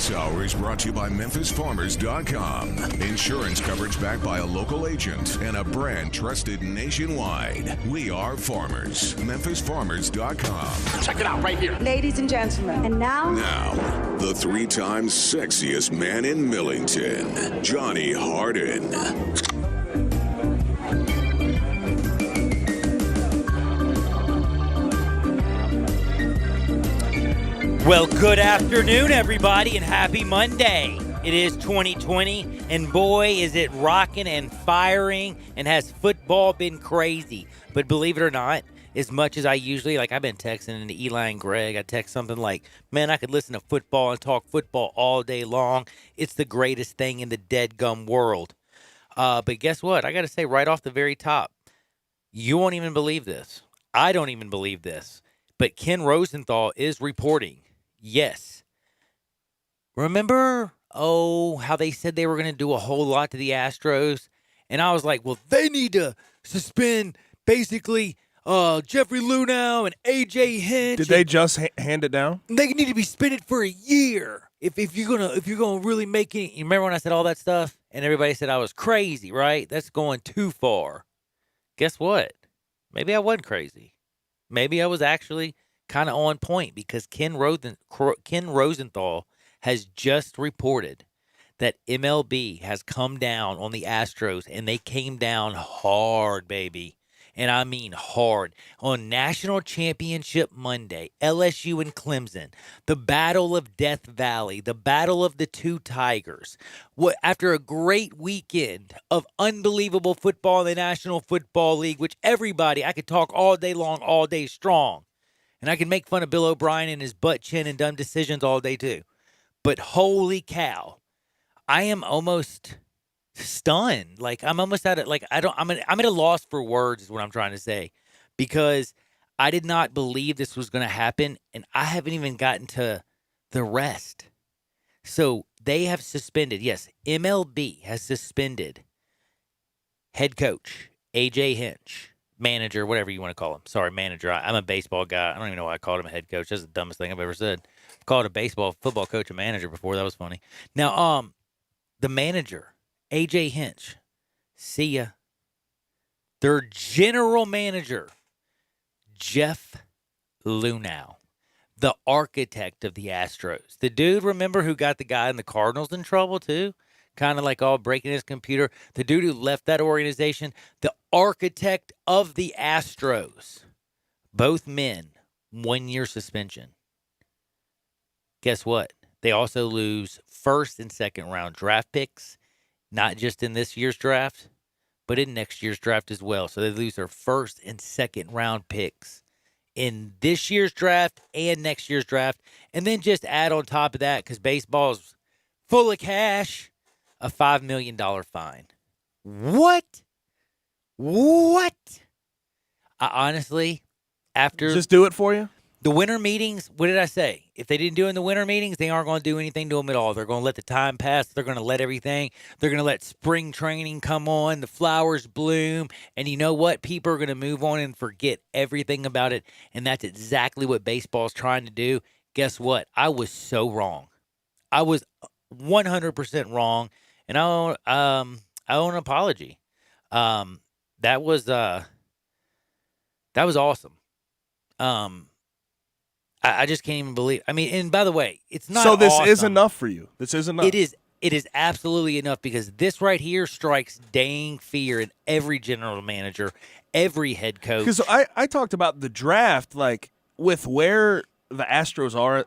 This hour is brought to you by MemphisFarmers.com. Insurance coverage backed by a local agent and a brand trusted nationwide. We are farmers. MemphisFarmers.com. Check it out right here. Ladies and gentlemen, and now, the 3-time sexiest man in Millington, Johnny Harden. Well, good afternoon, everybody, and happy Monday. It is 2020, and boy, is it rocking and firing, and has football been crazy. But believe it or not, as much as I usually, I've been texting to Eli and Greg, I text something like, man, I could listen to football and talk football all day long. It's the greatest thing in the dead gum world. But guess what? I got to say right off the very top, you won't even believe this. I don't even believe this. But Ken Rosenthal is reporting. Yes. Remember, how they said they were going to do a whole lot to the Astros? And I was like, well, they need to suspend basically Jeffrey Lunau and A.J. Hinch. Did they just hand it down? They need to be suspended for a year if you're gonna really make it. You remember when I said all that stuff and everybody said I was crazy, right? That's going too far. Guess what? Maybe I wasn't crazy. Maybe I was actually kind of on point because Ken Rosenthal has just reported that MLB has come down on the Astros, and they came down hard, baby. And I mean hard. On National Championship Monday, LSU and Clemson, the Battle of Death Valley, the Battle of the Two Tigers. After a great weekend of unbelievable football in the National Football League, which everybody, I could talk all day long, all day strong. And I can make fun of Bill O'Brien and his butt chin and dumb decisions all day too. But holy cow, I am almost stunned. I'm almost at it. I'm at a loss for words is what I'm trying to say, because I did not believe this was going to happen, and I haven't even gotten to the rest. So they have suspended. Yes, MLB has suspended head coach A.J. Hinch, manager, whatever you want to call him. Sorry, manager. I'm a baseball guy. I don't even know why I called him a head coach. That's the dumbest thing I've ever said. I've called a football coach a manager before. That was funny. Now, the manager, A.J. Hinch, see ya. Their general manager, Jeff Lunau, the architect of the Astros. The dude, remember, who got the guy in the Cardinals in trouble too? Kind of all breaking his computer. The dude who left that organization, the architect of the Astros. Both men, 1-year suspension. Guess what? They also lose first and second round draft picks, not just in this year's draft, but in next year's draft as well. So they lose their first and second round picks in this year's draft and next year's draft. And then just add on top of that, because baseball is full of cash, a $5 million fine. What? I honestly, after... Just do it for you? The winter meetings, what did I say? If they didn't do it in the winter meetings, they aren't going to do anything to them at all. They're going to let the time pass. They're going to let everything. They're going to let spring training come on, the flowers bloom. And you know what? People are going to move on and forget everything about it. And that's exactly what baseball is trying to do. Guess what? I was so wrong. I was 100% wrong. And I owe an apology. That was awesome. I just can't even believe. I mean, and by the way, it's not. So this awesome. is enough for you. This is enough. It is. It is absolutely enough, because this right here strikes dang fear in every general manager, every head coach. Because I talked about the draft, with where the Astros are,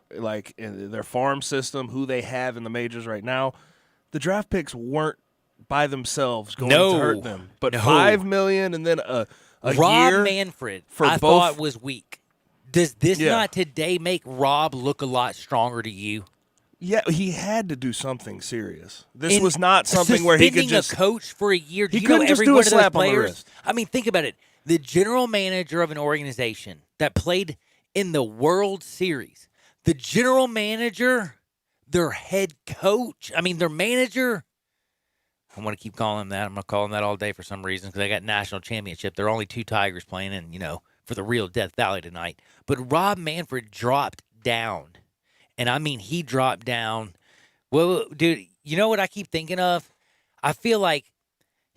in their farm system, who they have in the majors right now. The draft picks weren't by themselves going to hurt them, but $5 million and then a Rob year Manfred, for I both. thought was weak. Does this not today make Rob look a lot stronger to you? Yeah, he had to do something serious. This was not something where he could just... a coach for a year. Do he you know couldn't just every do a one of those slap on the players? wrist. I mean, think about it. The general manager of an organization that played in the World Series, the general manager, their head coach, their manager... I'm going to keep calling him that. I'm going to call him that all day for some reason, because they got national championship. There are only 2 Tigers playing in, for the real Death Valley tonight. But Rob Manfred dropped down. And he dropped down Well, dude, you know what I keep thinking of? I feel like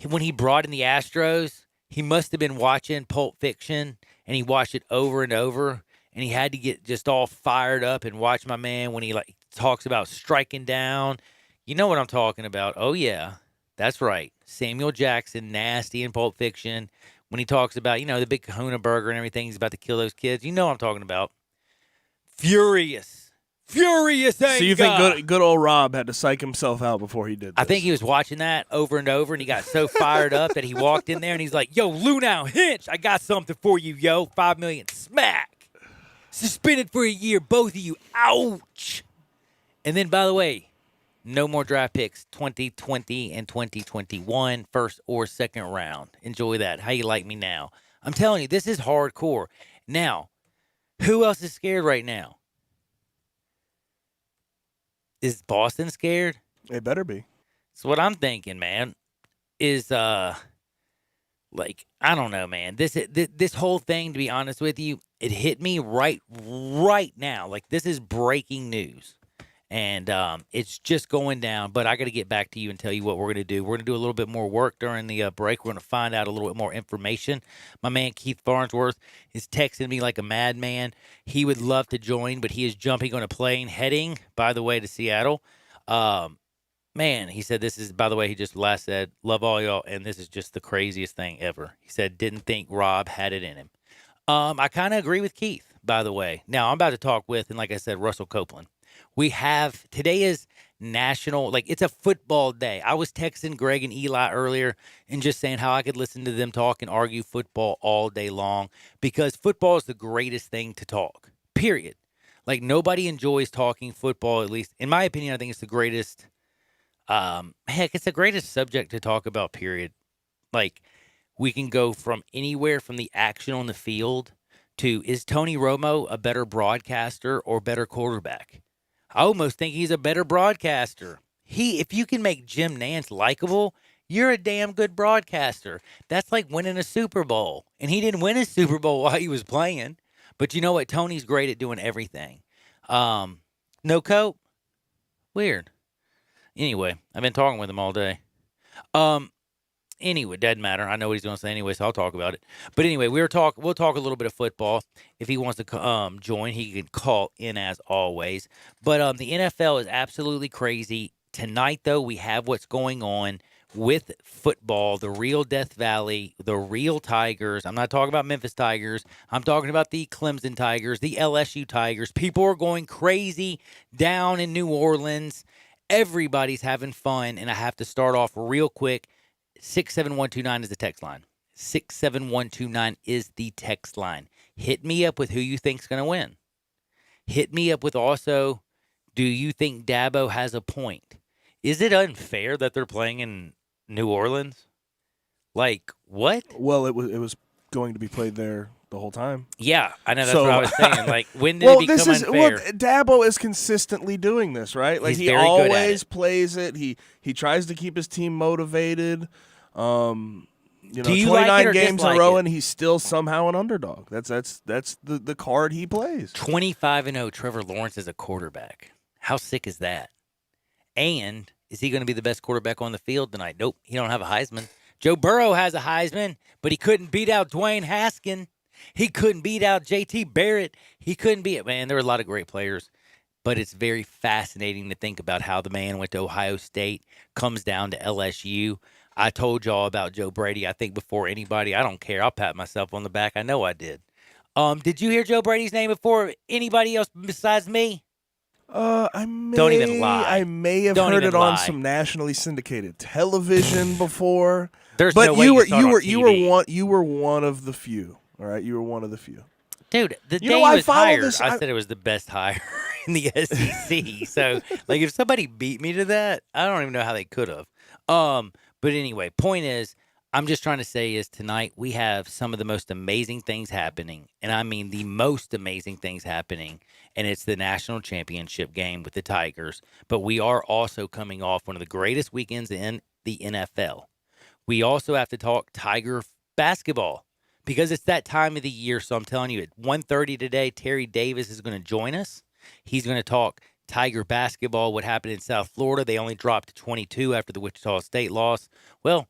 when he brought in the Astros, he must have been watching Pulp Fiction, and he watched it over and over, and he had to get just all fired up and watch my man when he like talks about striking down. You know what I'm talking about? Oh yeah, that's right. Samuel Jackson, nasty in Pulp Fiction, when he talks about the big Kahuna burger and everything, he's about to kill those kids. You know what I'm talking about? Furious anger. So you think good old Rob had to psych himself out before he did this? I think he was watching that over and over, and he got so fired up that he walked in there and he's like, "Yo, Lunau Hinch, I got something for you, yo. $5 million, smack. Suspended for a year, both of you. Ouch." And then, by the way, no more draft picks, 2020 and 2021, first or second round. Enjoy that. How you like me now? I'm telling you, this is hardcore. Now, who else is scared right now? Is Boston scared? It better be. So what I'm thinking, man, is I don't know, man. This whole thing, to be honest with you, it hit me right now. Like, this is breaking news. And it's just going down. But I got to get back to you and tell you what we're going to do. We're going to do a little bit more work during the break. We're going to find out a little bit more information. My man Keith Farnsworth is texting me like a madman. He would love to join, but he is jumping on a plane heading, by the way, to Seattle. Man, he said this is, by the way, he just last said, love all y'all, and this is just the craziest thing ever. He said, didn't think Rob had it in him. I kind of agree with Keith, by the way. Now, I'm about to talk with, and like I said, Russell Copeland. Today is national, it's a football day. I was texting Greg and Eli earlier and just saying how I could listen to them talk and argue football all day long because football is the greatest thing to talk, period. Like, nobody enjoys talking football, at least in my opinion. I think it's the greatest, it's the greatest subject to talk about, period. Like, we can go from anywhere from the action on the field to, is Tony Romo a better broadcaster or better quarterback? I almost think he's a better broadcaster. If you can make Jim Nantz likable, you're a damn good broadcaster. That's like winning a Super Bowl. And he didn't win a Super Bowl while he was playing. But you know what? Tony's great at doing everything. No Cope? Weird. Anyway, I've been talking with him all day. Anyway, doesn't matter. I know what he's going to say anyway, so I'll talk about it. But anyway, we'll talk a little bit of football. If he wants to join, he can call in as always. But the NFL is absolutely crazy. Tonight, though, we have what's going on with football, the real Death Valley, the real Tigers. I'm not talking about Memphis Tigers. I'm talking about the Clemson Tigers, the LSU Tigers. People are going crazy down in New Orleans. Everybody's having fun, and I have to start off real quick. 67129 is the text line. 67129 is the text line. Hit me up with who you think's going to win. Hit me up with also, do you think Dabo has a point? Is it unfair that they're playing in New Orleans? Like, what? Well, it was going to be played there the whole time. Yeah, I know, that's what I was saying. Like, when did it become unfair? Dabo is consistently doing this, right? Like, he always plays it. He tries to keep his team motivated. 29 games in a row, and he's still somehow an underdog. That's the card he plays. 25-0 Trevor Lawrence is a quarterback. How sick is that? And is he going to be the best quarterback on the field tonight? Nope, he don't have a Heisman. Joe Burrow has a Heisman, but he couldn't beat out Dwayne Haskins. He couldn't beat out J.T. Barrett. He couldn't beat it. Man, there were a lot of great players. But it's very fascinating to think about how the man went to Ohio State, comes down to LSU. I told y'all about Joe Brady, I think, before anybody. I don't care. I'll pat myself on the back. I know I did. Did you hear Joe Brady's name before anybody else besides me? Don't even lie. I may have heard it on some nationally syndicated television before. There's no way you were one of the few. All right, you were one of the few. Dude, the day he was hired, I said it was the best hire in the SEC. So, like, if somebody beat me to that, I don't even know how they could have. But anyway, point is, I'm just trying to say is tonight we have some of the most amazing things happening, and I mean the most amazing things happening, and it's the national championship game with the Tigers. But we are also coming off one of the greatest weekends in the NFL. We also have to talk Tiger basketball because it's that time of the year. So I'm telling you, at 1:30 today, Terry Davis is going to join us. He's going to talk Tiger basketball, what happened in South Florida. They only dropped to 22 after the Wichita State loss. Well,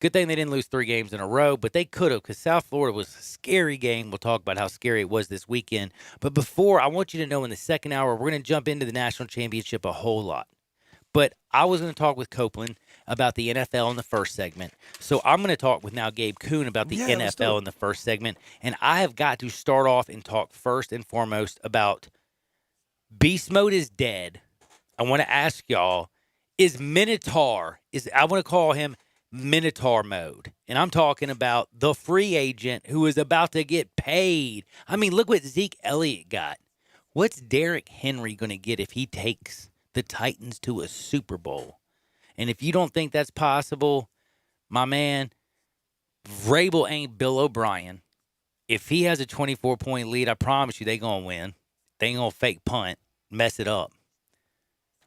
good thing they didn't lose 3 games in a row, but they could have because South Florida was a scary game. We'll talk about how scary it was this weekend. But before, I want you to know in the second hour, we're going to jump into the national championship a whole lot. But I was going to talk with Copeland about the NFL in the first segment. So I'm going to talk with now Gabe Kuhn about the NFL in the first segment. And I have got to start off and talk first and foremost about Beast Mode is dead. I want to ask y'all, is Minotaur, I want to call him Minotaur mode. And I'm talking about the free agent who is about to get paid. I mean, look what Zeke Elliott got. What's Derrick Henry going to get if he takes the Titans to a Super Bowl? And if you don't think that's possible, my man, Vrabel ain't Bill O'Brien. If he has a 24-point lead, I promise you they going to win. They ain't going to fake punt, mess it up.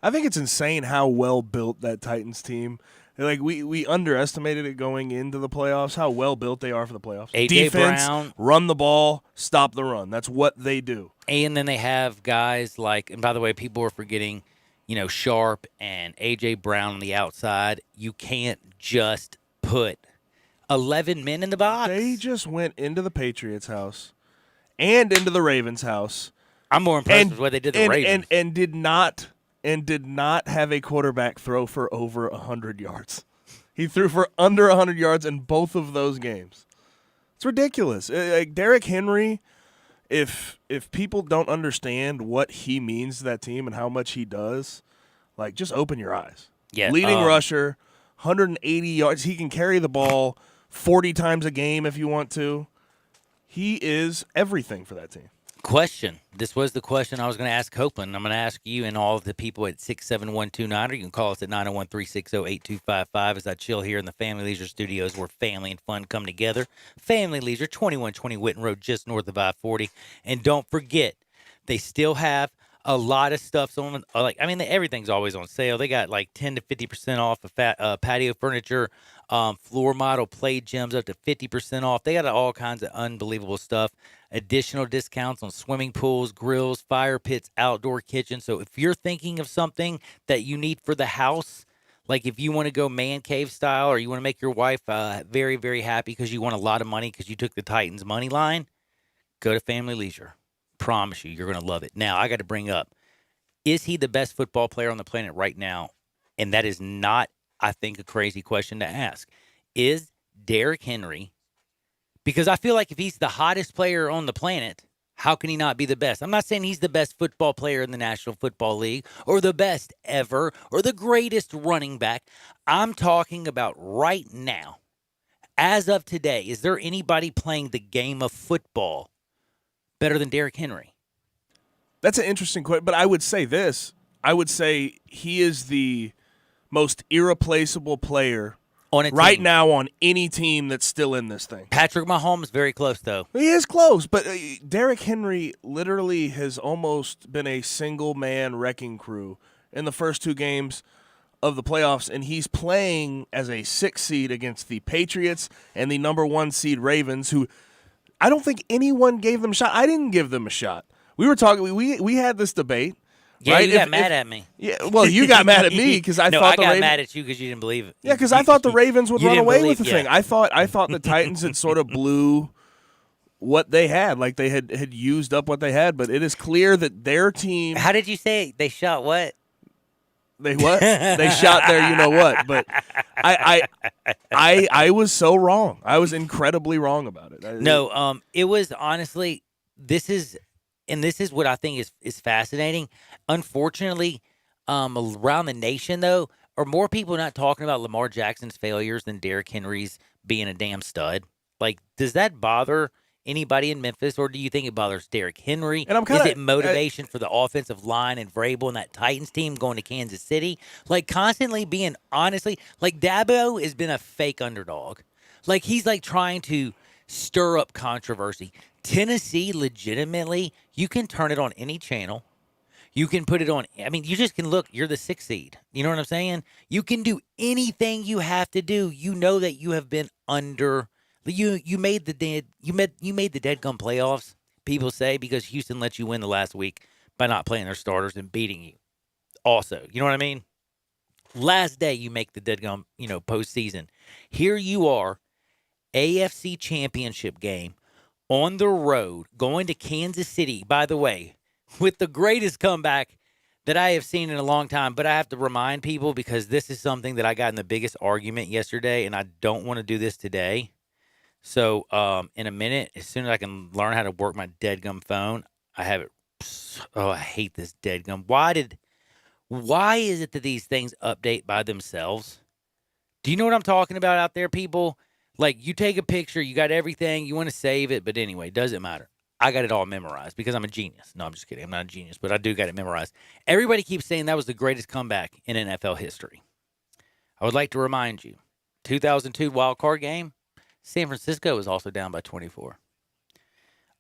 I think it's insane how well built that Titans team. Like we underestimated it going into the playoffs, how well built they are for the playoffs. A.J. Defense, Brown. Run the ball, stop the run. That's what they do. And then they have guys like, and by the way, people are forgetting, Sharp and A.J. Brown on the outside. You can't just put 11 men in the box. They just went into the Patriots' house and into the Ravens' house. I'm more impressed with what they did to the Ravens. And did not have a quarterback throw for over 100 yards. He threw for under 100 yards in both of those games. It's ridiculous. Like Derrick Henry, if people don't understand what he means to that team and how much he does, like just open your eyes. Yeah, Leading rusher, 180 yards. He can carry the ball 40 times a game if you want to. He is everything for that team. Question. This was the question I was going to ask Copeland. I'm going to ask you and all of the people at 67129, or you can call us at 901-360-8255 as I chill here in the Family Leisure Studios where family and fun come together. Family Leisure, 2120 Witten Road, just north of I-40. And don't forget, they still have a lot of stuff on. Everything's always on sale. They got like 10 to 50% off of patio furniture, floor model play gyms up to 50% off. They got all kinds of unbelievable stuff. Additional discounts on swimming pools, grills, fire pits, outdoor kitchens. So if you're thinking of something that you need for the house, like if you want to go man cave style or you want to make your wife very, very happy because you want a lot of money because you took the Titans money line, go to Family Leisure. Promise you, you're going to love it. Now, I got to bring up, is he the best football player on the planet right now? And that is not, I think, a crazy question to ask. Is Derrick Henry, because I feel like if he's the hottest player on the planet, how can he not be the best? I'm not saying he's the best football player in the National Football League or the best ever or the greatest running back. I'm talking about right now. As of today, is there anybody playing the game of football better than Derrick Henry? That's an interesting question, but I would say this. I would say he is the most irreplaceable player on a right team. now on any team that's still in this thing. Patrick Mahomes, very close, though. He is close, but Derrick Henry literally has almost been a single-man wrecking crew in the first 2 games of the playoffs, and he's playing as a 6th seed against the Patriots and the number 1 seed Ravens, who I don't think anyone gave them a shot. I didn't give them a shot. We were talking. We had this debate. Yeah, right? you got mad at me. Yeah, well, you got mad at me because I thought I got mad at you because you didn't believe it. Yeah, because I thought the Ravens would run away with the thing. Yeah. I thought the Titans had sort of blew what they had, like they had used up what they had. But it is clear that their team. How did you say it? They shot what? They what? They shot their you know what? But I was so wrong. I was incredibly wrong about it. No, it was honestly this is what I think is fascinating. Unfortunately, around the nation though, are more people not talking about Lamar Jackson's failures than Derrick Henry's being a damn stud? Like, does that bother anybody in Memphis, or do you think it bothers Derrick Henry? And is it motivation for the offensive line and Vrabel and that Titans team going to Kansas City? Like, constantly being honestly, like Dabo has been a fake underdog. Like, he's like trying to stir up controversy. Tennessee, legitimately, you can turn it on any channel. You can put it on. I mean, you just can look. You're the 6th seed. You know what I'm saying? You can do anything you have to do. You know that you have been under. You made the dead. You made the dead gum playoffs. People say because Houston let you win the last week by not playing their starters and beating you. also. You know what I mean? Last day you make the deadgum, postseason. Here you are, AFC Championship game on the road, going to Kansas City, by the way, with the greatest comeback that I have seen in a long time. But I have to remind people because this is something that I got in the biggest argument yesterday, and I don't want to do this today. So in a minute, as soon as I can learn how to work my deadgum phone, I have it. Oh, I hate this deadgum. Why is it that these things update by themselves? Do you know what I'm talking about out there, people? Like, you take a picture, you got everything, you want to save it, but anyway, doesn't matter. I got it all memorized because I'm a genius. No, I'm just kidding. I'm not a genius, but I do got it memorized. Everybody keeps saying that was the greatest comeback in NFL history. I would like to remind you, 2002 wild card game, San Francisco was also down by 24.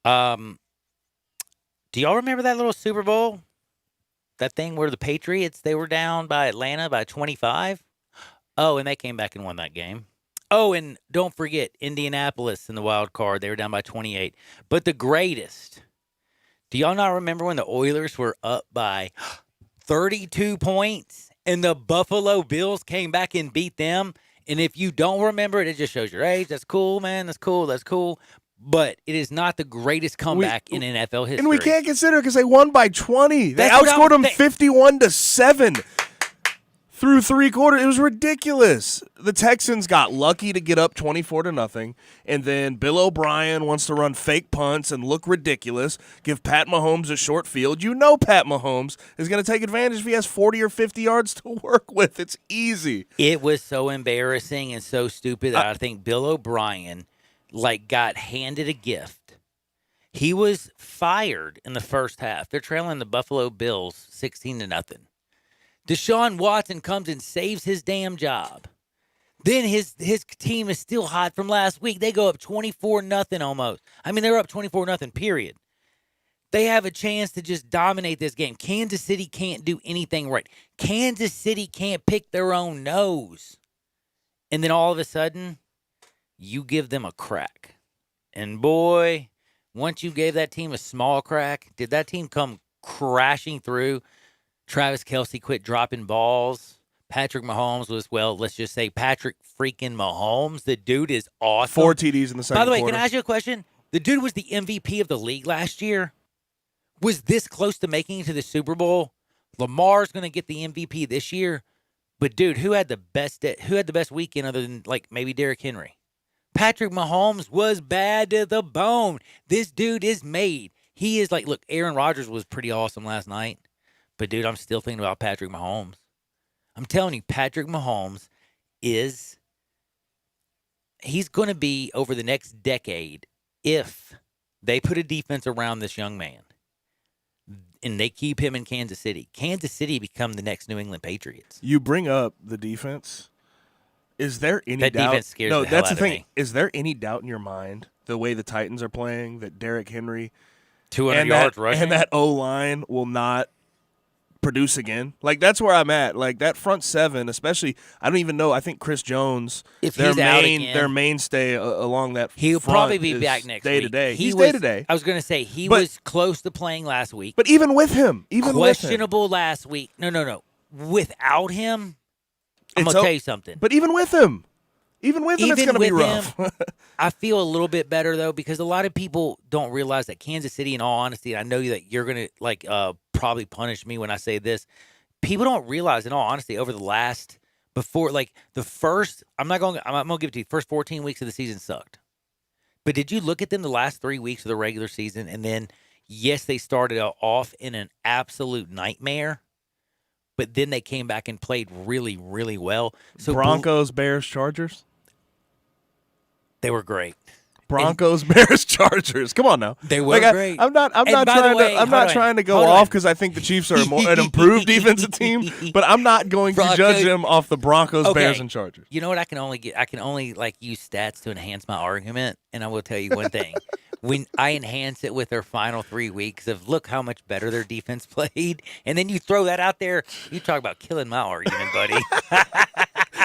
Do y'all remember that little Super Bowl? That thing where the Patriots, they were down by Atlanta by 25? Oh, and they came back and won that game. Oh, and don't forget, Indianapolis in the wild card. They were down by 28. But the greatest, do y'all not remember when the Oilers were up by 32 points and the Buffalo Bills came back and beat them? And if you don't remember it, it just shows your age. That's cool, man. That's cool. That's cool. But it is not the greatest comeback in NFL history. And we can't consider it because they won by 20. They That's outscored them 51-7 through three quarters. It was ridiculous. The Texans got lucky to get up 24-0, and then Bill O'Brien wants to run fake punts and look ridiculous, give Pat Mahomes a short field. You know Pat Mahomes is going to take advantage if he has 40 or 50 yards to work with. It's easy. It was so embarrassing and so stupid that I think Bill O'Brien got handed a gift. He was fired in the first half. They're trailing the Buffalo Bills 16-0. Deshaun Watson comes and saves his damn job. Then his team is still hot from last week. They go up 24-0 almost. I mean, they're up 24-0, period. They have a chance to just dominate this game. Kansas City can't do anything right. Kansas City can't pick their own nose. And then all of a sudden, you give them a crack. And boy, once you gave that team a small crack, did that team come crashing through? Travis Kelce quit dropping balls. Patrick Mahomes was, let's just say Patrick freaking Mahomes. The dude is awesome. 4 TDs in the second quarter. By the way, can I ask you a question? The dude was the MVP of the league last year. Was this close to making it to the Super Bowl? Lamar's going to get the MVP this year. But, dude, who had the best weekend other than, maybe Derrick Henry? Patrick Mahomes was bad to the bone. This dude is made. He is look, Aaron Rodgers was pretty awesome last night. But, dude, I'm still thinking about Patrick Mahomes. I'm telling you, Patrick Mahomes he's going to be over the next decade if they put a defense around this young man and they keep him in Kansas City. Kansas City become the next New England Patriots. You bring up the defense. Is there any that doubt? Defense scares no, the hell that's out the thing. of me. Is there any doubt in your mind the way the Titans are playing that Derrick Henry 200 yards rushing and that O-line will not produce again? That's where I'm at. That front seven, especially, I don't even know. I think Chris Jones, if he's out again, their mainstay along that he'll front probably be back next day week. to day. He's day to day. I was going to say he was close to playing last week. But even with him, questionable last week. No. Without him, I'm going to tell you something. But even with him, it's going to be rough. I feel a little bit better, though, because a lot of people don't realize that Kansas City, in all honesty, I know that you're going to probably punish me when I say this. People don't realize, in all honesty, over the last, the first, I'm going to give it to you, first 14 weeks of the season sucked. But did you look at them the last 3 weeks of the regular season? And then, yes, they started off in an absolute nightmare. But then they came back and played really, really well. So Broncos, Bears, Chargers? They were great. Broncos, Bears, Chargers. Come on now. They were great. I'm not trying to go off because I think the Chiefs are an improved defensive team, but I'm not going to judge them off the Broncos, Bears, and Chargers. You know what? I can only use stats to enhance my argument, and I will tell you one thing. When I enhance it with their final 3 weeks of look how much better their defense played, and then you throw that out there, you talk about killing my argument, buddy.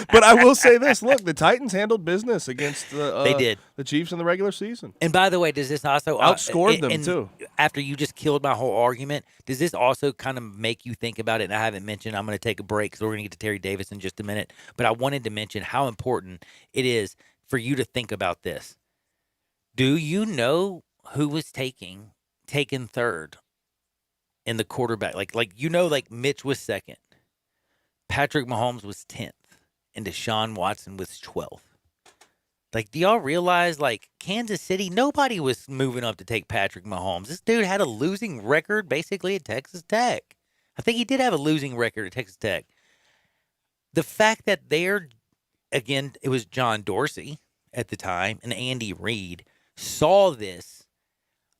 But I will say this: look, the Titans handled business against they did the Chiefs in the regular season, and by the way, does this also outscored them too? after you just killed my whole argument, does this also kind of make you think about it? And I haven't mentioned, I'm going to take a break because we're going to get to Terry Davis in just a minute. But I wanted to mention how important it is for you to think about this. Do you know who was taken third in the quarterback? Like Mitch was second. Patrick Mahomes was 10th. And Deshaun Watson was 12th. Like, do y'all realize, like, Kansas City, nobody was moving up to take Patrick Mahomes. This dude had a losing record basically at Texas Tech. I think he did have a losing record at Texas Tech. The fact that again, it was John Dorsey at the time and Andy Reid saw this,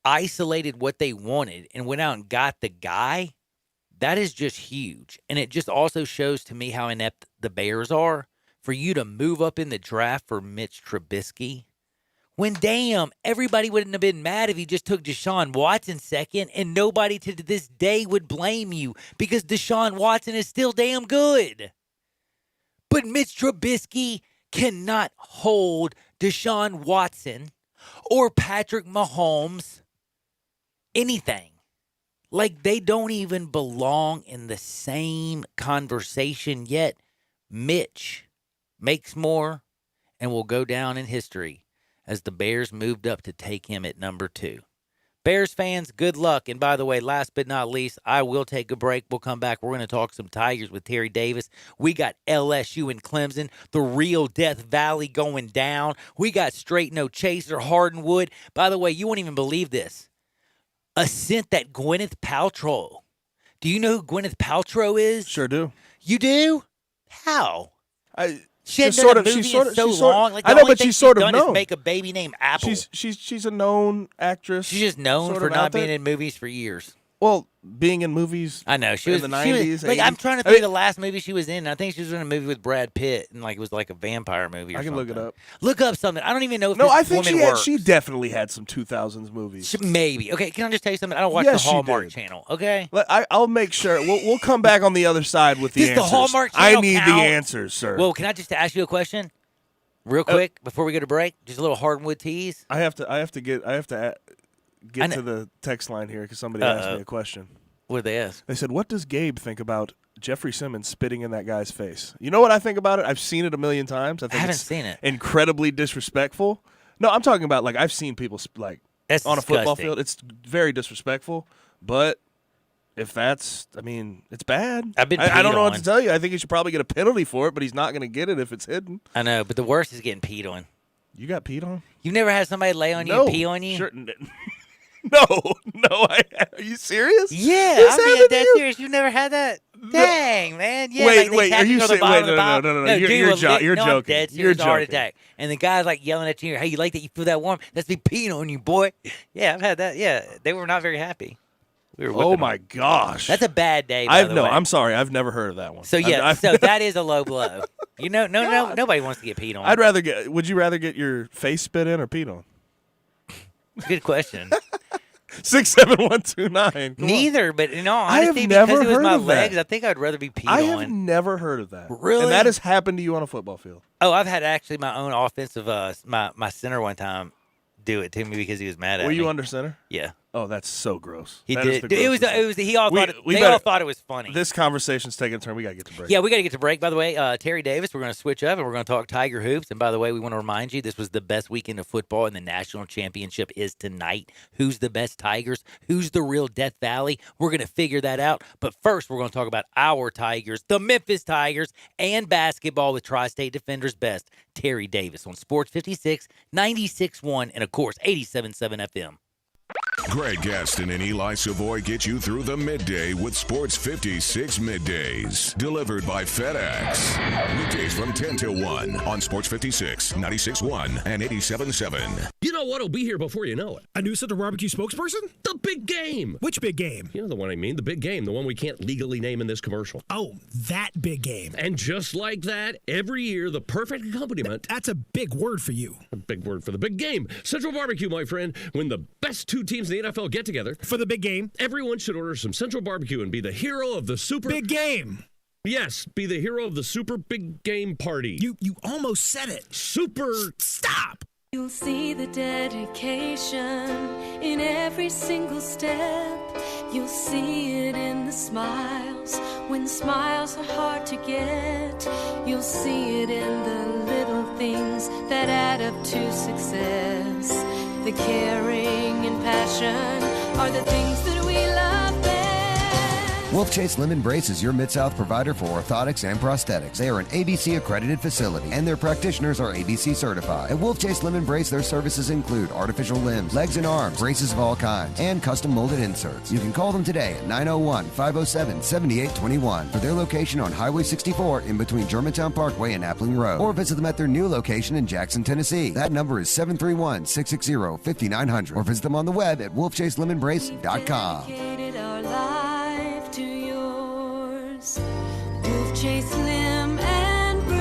isolated what they wanted, and went out and got the guy, that is just huge. And it just also shows to me how inept the Bears are. For you to move up in the draft for Mitch Trubisky, when damn, everybody wouldn't have been mad if he just took Deshaun Watson second, and nobody to this day would blame you because Deshaun Watson is still damn good. But Mitch Trubisky cannot hold Deshaun Watson or Patrick Mahomes anything. Like, they don't even belong in the same conversation yet. Mitch makes more and will go down in history as the Bears moved up to take him at number 2. Bears fans, good luck. And by the way, last but not least, I will take a break. We'll come back. We're going to talk some Tigers with Terry Davis. We got LSU and Clemson, the real Death Valley going down. We got straight no chaser, Hardenwood. By the way, you won't even believe this. A scent that Gwyneth Paltrow. Do you know who Gwyneth Paltrow is? Sure do. You do? How? She had Just done sort a of- movie she's sort in of- so she's sort of- long. Like, I the know, only but thing she's sort of done is known. make a baby named Apple. She's a known actress. She's just known sort for of not out there. being in movies for years. Well, being in movies. I know she in was the she 90s, was, like, I'm 80s. trying to I think mean- of the last movie she was in. I think she was in a movie with Brad Pitt, and like it was like a vampire movie. Or I can look it something. up. Look up something. I don't even know if No, this I think woman works. she definitely had some 2000s movies. Maybe. Okay, can I just tell you something? I don't watch Yes, the she Hallmark did. Channel. Okay. I'll make sure. We'll come back on the other side with the Does the answers. Hallmark I Channel need the count? answers, sir. Well, can I just ask you a question, real quick, before we go to break? Just a little Hardwood tease. I have to get I know- to the text line here because somebody asked me a question. What did they ask? They said, "What does Gabe think about Jeffrey Simmons spitting in that guy's face?" You know what I think about it? I've seen it a million times. I think haven't it's seen it. incredibly disrespectful. No, I'm talking about, like, I've seen people That's on a football disgusting. field. It's very disrespectful. But if that's, I mean, it's bad. I've been I don't peed know what on. to tell you. I think he should probably get a penalty for it, but he's not going to get it if it's hidden. I know, but the worst is getting peed on. You got peed on? You've never had somebody lay on you No. and pee on you? Sure. No. Are you serious? Yeah, This I'm being happened to dead you? serious. You've never had that? Dang, man. Yeah, Wait, like they wait, tap are you on the serious? bottom Wait, of the no, bottle. no, No, you're dude, you're was lit- you're no, I'm joking. dead You're serious, heart joking. attack. And the guy's like yelling at you, "Hey, you like that you feel that warm? That's me peeing on you, boy." Yeah, I've had that. Yeah, they were not very happy. We were Oh whipping my them. gosh. That's a bad day. By the way. I'm sorry. I've never heard of that one. So yeah, I've- so that is a low blow. You know, no, nobody wants to get peed on. Would you rather get your face spit in or peed on? Good question. 67129. Come on. Neither, but in all I have honesty, never because it was heard my of that. legs, I think I'd rather be peed I on. have never heard of that. Really? And that has happened to you on a football field. Oh, I've had actually my own offensive, my center one time do it to me because he was mad at Were me. you under center? Yeah, Oh, that's so gross. he That is did. the It was. grossest It was. He all We- thought. we They better- all thought it was funny. This conversation's taking a turn. We got to get to break. Yeah, we got to get to break. By the way, Terry Davis, we're going to switch up and we're going to talk Tiger hoops. And by the way, we want to remind you this was the best weekend of football, and the national championship is tonight. Who's the best Tigers? Who's the real Death Valley? We're going to figure that out. But first, we're going to talk about our Tigers, the Memphis Tigers, and basketball with Tri-State Defenders best, Terry Davis on Sports 56, 96.1, and of course, 87.7 FM. Greg Gaston and Eli Savoy get you through the midday with Sports 56 Middays. Delivered by FedEx. Weekdays from 10 till 1 on Sports 56, 96.1, and 87.7. You know what'll be here before you know it? A new Center Barbecue spokesperson? The big game. Which big game? You know the one I mean, the big game, the one we can't legally name in this commercial. Oh, that big game. And just like that, every year, the perfect accompaniment, That's a big word for you. a big word for the big game, Central Barbecue, my friend, when the best two teams in the NFL get together, For the big game. everyone should order some Central Barbecue and be the hero of the super... Big game. Yes, be the hero of the super big game party. You almost said it. Super... Stop. You'll see the dedication in every single step. You'll see it in the smiles, when smiles are hard to get. You'll see it in the little things that add up to success. The caring and passion are the things that we love best. Wolf Chase Limb Brace is your Mid-South provider for orthotics and prosthetics. They are an ABC accredited facility, and their practitioners are ABC certified. At Wolf Chase Limb Brace, their services include artificial limbs, legs and arms, braces of all kinds, and custom molded inserts. You can call them today at 901-507-7821 for their location on Highway 64 in between Germantown Parkway and Appling Road, or visit them at their new location in Jackson, Tennessee. That number is 731-660-5900, or visit them on the web at wolfchaselimbembrace.com. Dedicated our life to yours. Wolf Chase Limb and Brace.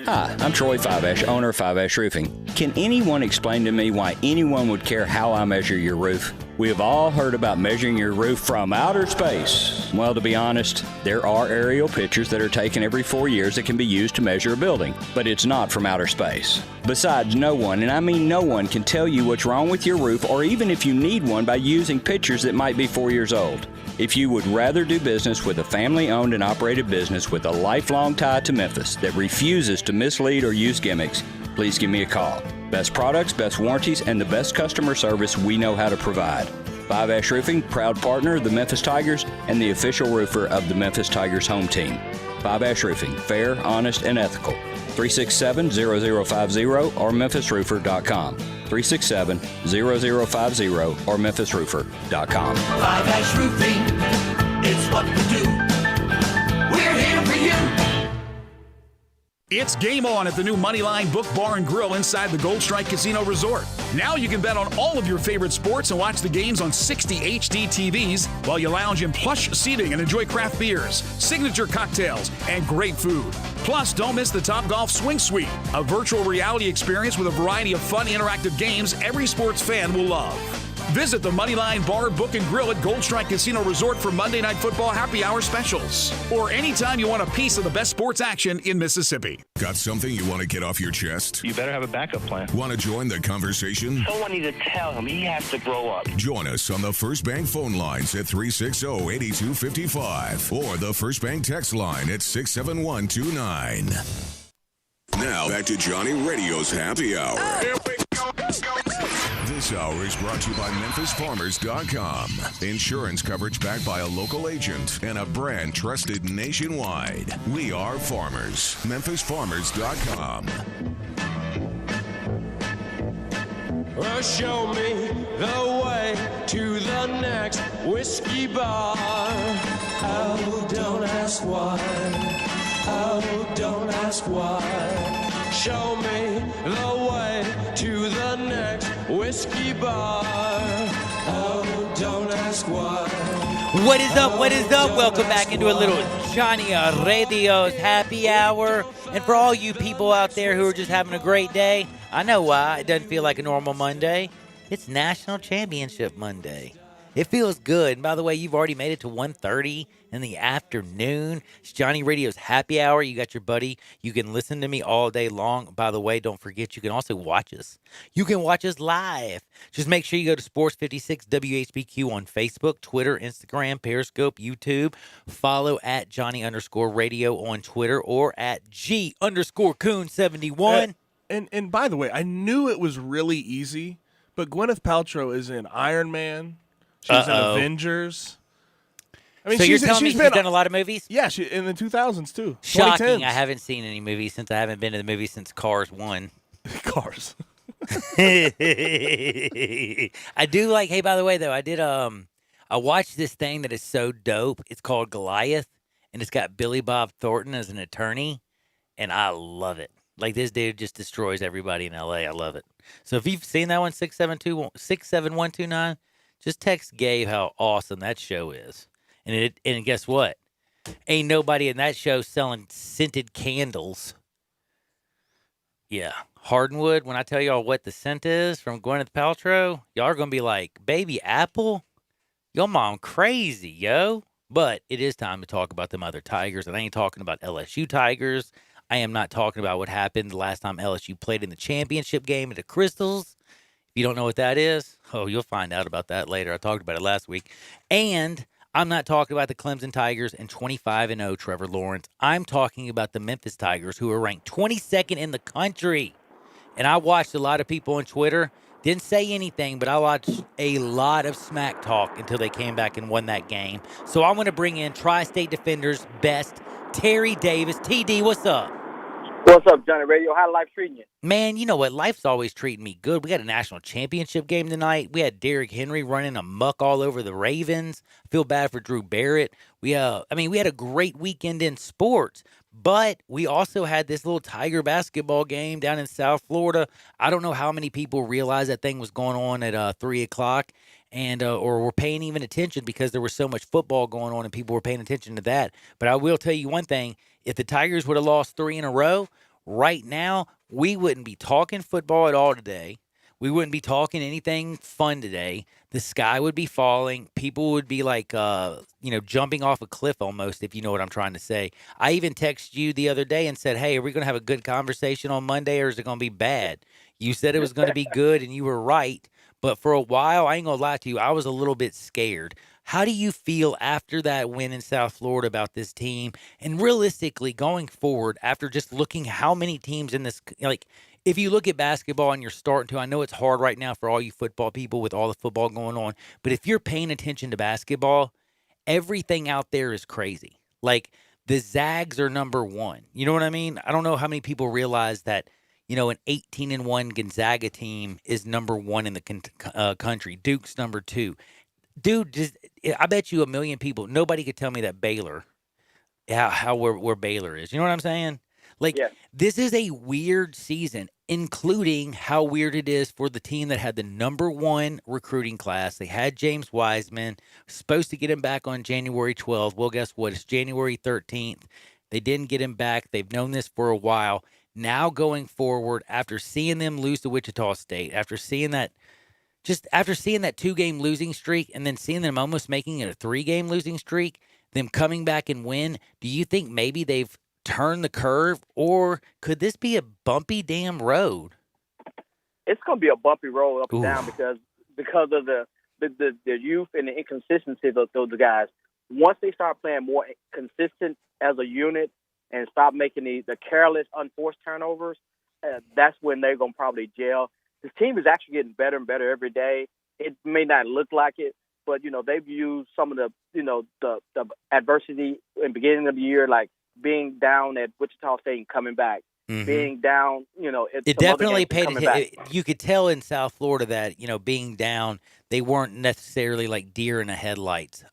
Hi, I'm Troy Fiveash, owner of Fiveash Roofing. Can anyone explain to me why anyone would care how I measure your roof? We have all heard about measuring your roof from outer space. Well, to be honest, there are aerial pictures that are taken every 4 years that can be used to measure a building, but it's not from outer space. Besides, no one, and I mean no one, can tell you what's wrong with your roof or even if you need one by using pictures that might be 4 years old. If you would rather do business with a family-owned and operated business with a lifelong tie to Memphis that refuses to mislead or use gimmicks, please give me a call. Best products, best warranties, and the best customer service we know how to provide. Fiveash Roofing, proud partner of the Memphis Tigers and the official roofer of the Memphis Tigers home team. Fiveash Roofing, fair, honest, and ethical. 367-0050 or memphisroofer.com. 367-0050 or memphisroofer.com. Fiveash Roofing, it's what we do. We're here for you. It's game on at the new Moneyline Book Bar and Grill inside the Gold Strike Casino Resort. Now you can bet on all of your favorite sports and watch the games on 60 HD TVs while you lounge in plush seating and enjoy craft beers, signature cocktails, and great food. Plus, don't miss the Topgolf Swing Suite, a virtual reality experience with a variety of fun interactive games every sports fan will love. Visit the Moneyline Bar, Book and Grill at Gold Strike Casino Resort for Monday Night Football happy hour specials. Or anytime you want a piece of the best sports action in Mississippi. Got something you want to get off your chest? You better have a backup plan. Want to join the conversation? Someone needs to tell him he has to grow up. Join us on the First Bank phone lines at 360-8255 or the First Bank text line at 67129. Now back to Johnny Radio's Happy Hour. Here we go. This hour is brought to you by MemphisFarmers.com. Insurance coverage backed by a local agent and a brand trusted nationwide. We are farmers. MemphisFarmers.com. Well, show me the way to the next whiskey bar. Oh, don't ask why. Oh, don't ask why. Show me the way to the next whiskey bar. Oh, don't ask why. What is up? What is up? Welcome back into a little Johnny Radio's Happy Hour. And for all you people out there who are just having a great day, I know why. It doesn't feel like a normal Monday. It's National Championship Monday. It feels good. And by the way, you've already made it to 1:30 in the afternoon. It's Johnny Radio's Happy Hour. You got your buddy. You can listen to me all day long. By the way, don't forget, you can also watch us. You can watch us live. Just make sure you go to Sports 56 WHBQ on Facebook, Twitter, Instagram, Periscope, YouTube. Follow at Johnny_Radio on Twitter or at G_Coon71. And by the way, I knew it was really easy, but Gwyneth Paltrow is in Iron Man. She's in Avengers. I mean, so you're telling me she's done a lot of movies? Yeah, in the 2000s too. Shocking. 2010s. I haven't seen any movies since I haven't been to the movie since Cars 1. Cars. I do like, hey, by the way, though, I watched this thing that is so dope. It's called Goliath, and it's got Billy Bob Thornton as an attorney, and I love it. Like, this dude just destroys everybody in L.A. I love it. So if you've seen that one, 67129, just text Gabe how awesome that show is. And guess what? Ain't nobody in that show selling scented candles. Yeah. Hardwood, when I tell y'all what the scent is from Gwyneth Paltrow, y'all are going to be like, baby apple? Your mom crazy, yo. But it is time to talk about them other Tigers. And I ain't talking about LSU Tigers. I am not talking about what happened the last time LSU played in the championship game at the Crystals. If you don't know what that is, you'll find out about that later. I talked about it last week. And I'm not talking about the Clemson Tigers and 25-0 Trevor Lawrence. I'm talking about the Memphis Tigers, who are ranked 22nd in the country. And I watched a lot of people on Twitter, didn't say anything, but I watched a lot of smack talk until they came back and won that game. So I'm going to bring in Tri-State Defenders best, Terry Davis. TD, what's up? What's up, Johnny Radio? How life treating you? Man, you know what? Life's always treating me good. We got a national championship game tonight. We had Derrick Henry running amok all over the Ravens. I feel bad for Drew Barrett. We had a great weekend in sports, but we also had this little Tiger basketball game down in South Florida. I don't know how many people realized that thing was going on at 3 o'clock and or were paying even attention because there was so much football going on and people were paying attention to that. But I will tell you one thing. If the Tigers would have lost 3 in a row, right now, we wouldn't be talking football at all today. We wouldn't be talking anything fun today. The sky would be falling. People would be like, jumping off a cliff almost, if you know what I'm trying to say. I even texted you the other day and said, hey, are we going to have a good conversation on Monday or is it going to be bad? You said it was going to be good and you were right. But for a while, I ain't going to lie to you, I was a little bit scared. How do you feel after that win in South Florida about this team? And realistically, going forward, after just looking how many teams in this, if you look at basketball and you're starting to, I know it's hard right now for all you football people with all the football going on, but if you're paying attention to basketball, everything out there is crazy. Like, the Zags are number one. You know what I mean? I don't know how many people realize that, an 18-1 Gonzaga team is number one in the country. Duke's number two. Dude, I bet you a million people, nobody could tell me that Baylor, where Baylor is. You know what I'm saying? This is a weird season, including how weird it is for the team that had the number one recruiting class. They had James Wiseman, supposed to get him back on January 12th. Well, guess what? It's January 13th. They didn't get him back. They've known this for a while. Now going forward, after seeing them lose to Wichita State, after seeing that 2-game losing streak and then seeing them almost making it a 3-game losing streak, them coming back and win, do you think maybe they've turned the curve, or could this be a bumpy damn road? It's going to be a bumpy road up and down because of the youth and the inconsistency of those guys. Once they start playing more consistent as a unit and stop making the careless, unforced turnovers, that's when they're going to probably gel. This team is actually getting better and better every day. It may not look like it, but, they've used some of the adversity in the beginning of the year, like being down at Wichita State and coming back. Mm-hmm. Being down, it definitely paid. You could tell in South Florida that, being down, they weren't necessarily like deer in the headlights.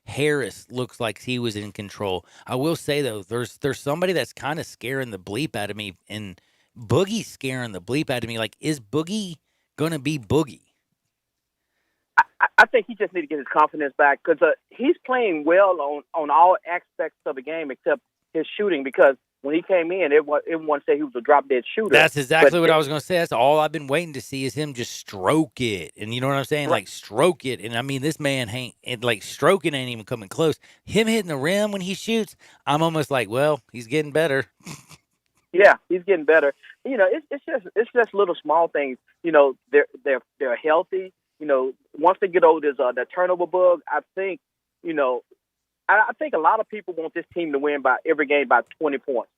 Harris looks like he was in control. I will say, though, there's somebody that's kind of scaring the bleep out of me, and Boogie's scaring the bleep out of me. Like, is Boogie going to be Boogie? I think he just needs to get his confidence back because he's playing well on all aspects of the game except his shooting, because when he came in, everyone said he was a drop-dead shooter. That's exactly what I was going to say. That's all I've been waiting to see is him just stroke it. And you know what I'm saying? Right. Like, stroke it. And, I mean, this man stroking ain't even coming close. Him hitting the rim when he shoots, I'm almost like, well, he's getting better. Yeah, he's getting better. It's just little small things. They're healthy. Once they get over that turnover bug, I think a lot of people want this team to win every game by 20 points.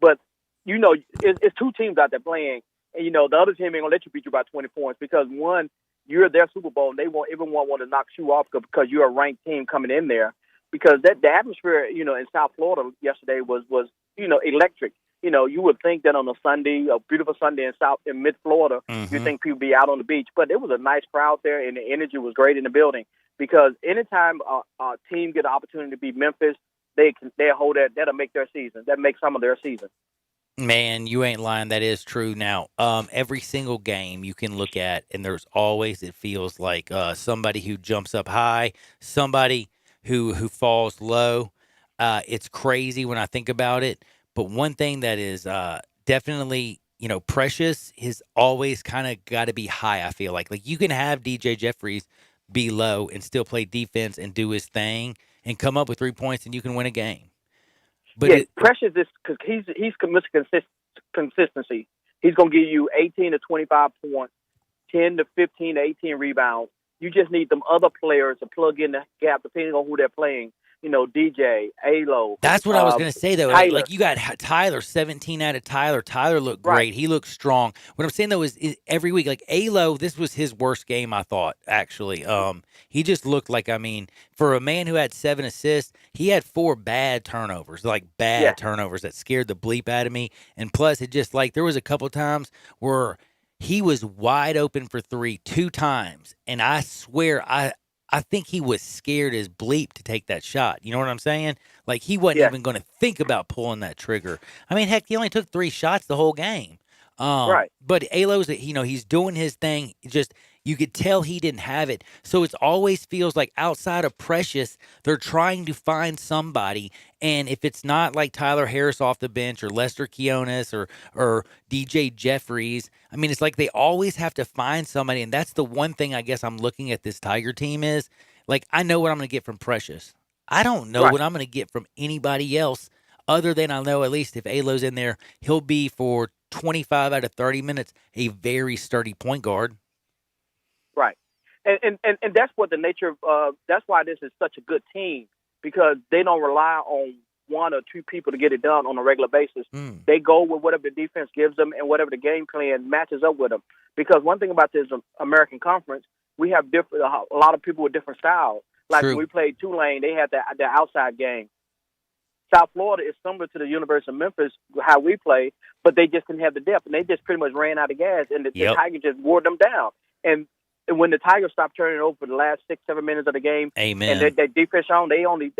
But, it's two teams out there playing, and, the other team ain't going to let you beat you by 20 points because, one, you're their Super Bowl, and everyone want to knock you off because you're a ranked team coming in there. Because the atmosphere, in South Florida yesterday was electric. You would think that on a beautiful Sunday in mid-Florida, mm-hmm. you think people be out on the beach. But it was a nice crowd there, and the energy was great in the building. Because anytime a team get an opportunity to beat Memphis, they'll hold that. That'll make their season. That makes some of their season. Man, you ain't lying. That is true. Now, every single game you can look at, and there's always, it feels like, somebody who jumps up high, somebody who falls low. It's crazy when I think about it. But one thing that is definitely, precious is always kind of got to be high, I feel like. Like, you can have DJ Jeffries be low and still play defense and do his thing and come up with 3 points and you can win a game. But yeah, Precious is because he's Mr. Consistency. He's going to give you 18 to 25 points, 10 to 15 to 18 rebounds. You just need them other players to plug in the gap depending on who they're playing. You know, DJ, Alo. That's what I was going to say, though. Tyler. Like, you got Tyler, 17 out of Tyler. Tyler looked great. Right. He looked strong. What I'm saying, though, is every week, like, Alo, this was his worst game, I thought, actually. He just looked like, I mean, for a man who had 7 assists, he had 4 bad turnovers, like bad turnovers that scared the bleep out of me. And plus, it just, like, there was a couple times where he was wide open for 3 2 times. And I swear, I think he was scared as bleep to take that shot. You know what I'm saying? Like, he wasn't even going to think about pulling that trigger. I mean, heck, he only took 3 shots the whole game. Right. But Alo's, you know, he's doing his thing. Just, you could tell he didn't have it. So it always feels like outside of Precious, they're trying to find somebody. And if it's not like Tyler Harris off the bench or Lester Quiones or DJ Jeffries, I mean, it's like they always have to find somebody. And that's the one thing I guess I'm looking at this Tiger team is, like, I know what I'm going to get from Precious. I don't know what I'm going to get from anybody else other than I know at least if Alo's in there, he'll be for 25 out of 30 minutes a very sturdy point guard. Right. And that's what the nature of that's why this is such a good team, because they don't rely on 1 or 2 people to get it done on a regular basis. They go with whatever the defense gives them and whatever the game plan matches up with them. Because one thing about this American Conference, we have a lot of people with different styles. Like when we played Tulane, they had the outside game. South Florida is similar to the University of Memphis, how we play, but they just didn't have the depth, and they just pretty much ran out of gas, and the Tigers just wore them down. And when the Tigers stopped turning it over for the last 6-7 minutes of the game, and their defense on, they only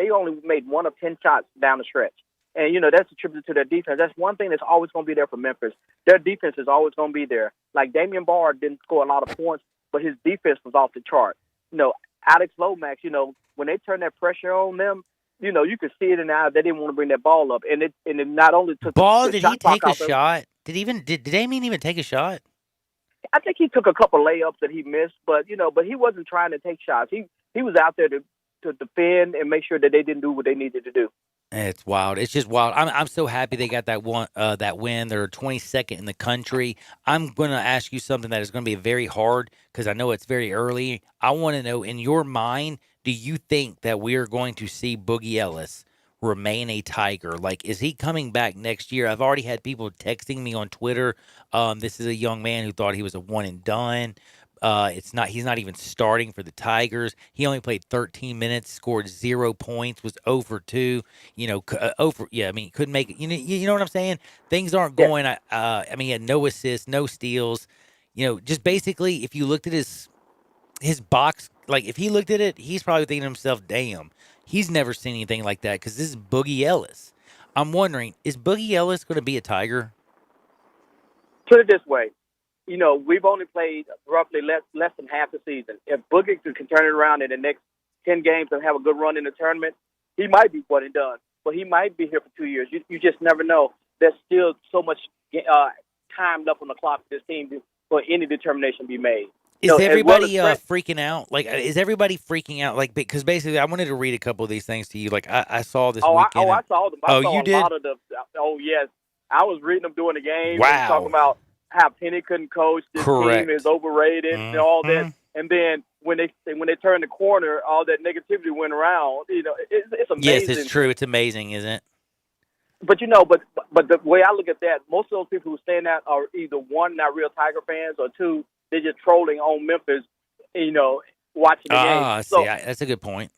made 1 of 10 shots down the stretch. And, you know, that's attributed to their defense. That's one thing that's always going to be there for Memphis. Their defense is always going to be there. Like, Damian Barr didn't score a lot of points, but his defense was off the chart. You know, Alex Lomax, you know, when they turned that pressure on them, you know, you could see it in the eye. They didn't want to bring that ball up. And it not only took Ball, the did shot he take clock a out shot? Did Damian even take a shot? I think he took a couple layups that he missed, but he wasn't trying to take shots. He was out there to defend and make sure that they didn't do what they needed to do. It's wild. It's just wild. I'm so happy they got that win. They're 22nd in the country. I'm going to ask you something that is going to be very hard because I know it's very early. I want to know, in your mind, do you think that we are going to see Boogie Ellis remain a Tiger? Like, is he coming back next year? I've already had people texting me on Twitter. This is a young man who thought he was a one and done. He's not even starting for the Tigers. He only played 13 minutes, scored 0 points, was 0 for 2. You know, couldn't make it. You know what I'm saying? Things aren't going. I mean, he had no assists, no steals. You know, just basically, if you looked at his box, like if he looked at it, he's probably thinking to himself, "Damn, he's never seen anything like that." Because this is Boogie Ellis. I'm wondering, is Boogie Ellis going to be a Tiger? Put it this way. You know, we've only played roughly less than half the season. If Boogie can turn it around in the next 10 games and have a good run in the tournament, he might be one and done. But he might be here for 2 years. You just never know. There's still so much time left on the clock for this team for any determination to be made. Is everybody freaking out? Like, is everybody freaking out? Like, because basically, I wanted to read a couple of these things to you. Like, I saw this weekend. I saw them. I saw you a did? lot of the. Oh, yes. I was reading them during the game. Wow. Talking about how Penny couldn't coach. This Correct. team is overrated and all that. And then when they turned the corner, all that negativity went around. You know, it's amazing. Yes, it's true. It's amazing, isn't it? But you know, but the way I look at that, most of those people who saying that are either one, not real Tiger fans, or two, they're just trolling on Memphis. You know, watching the game. So, that's a good point.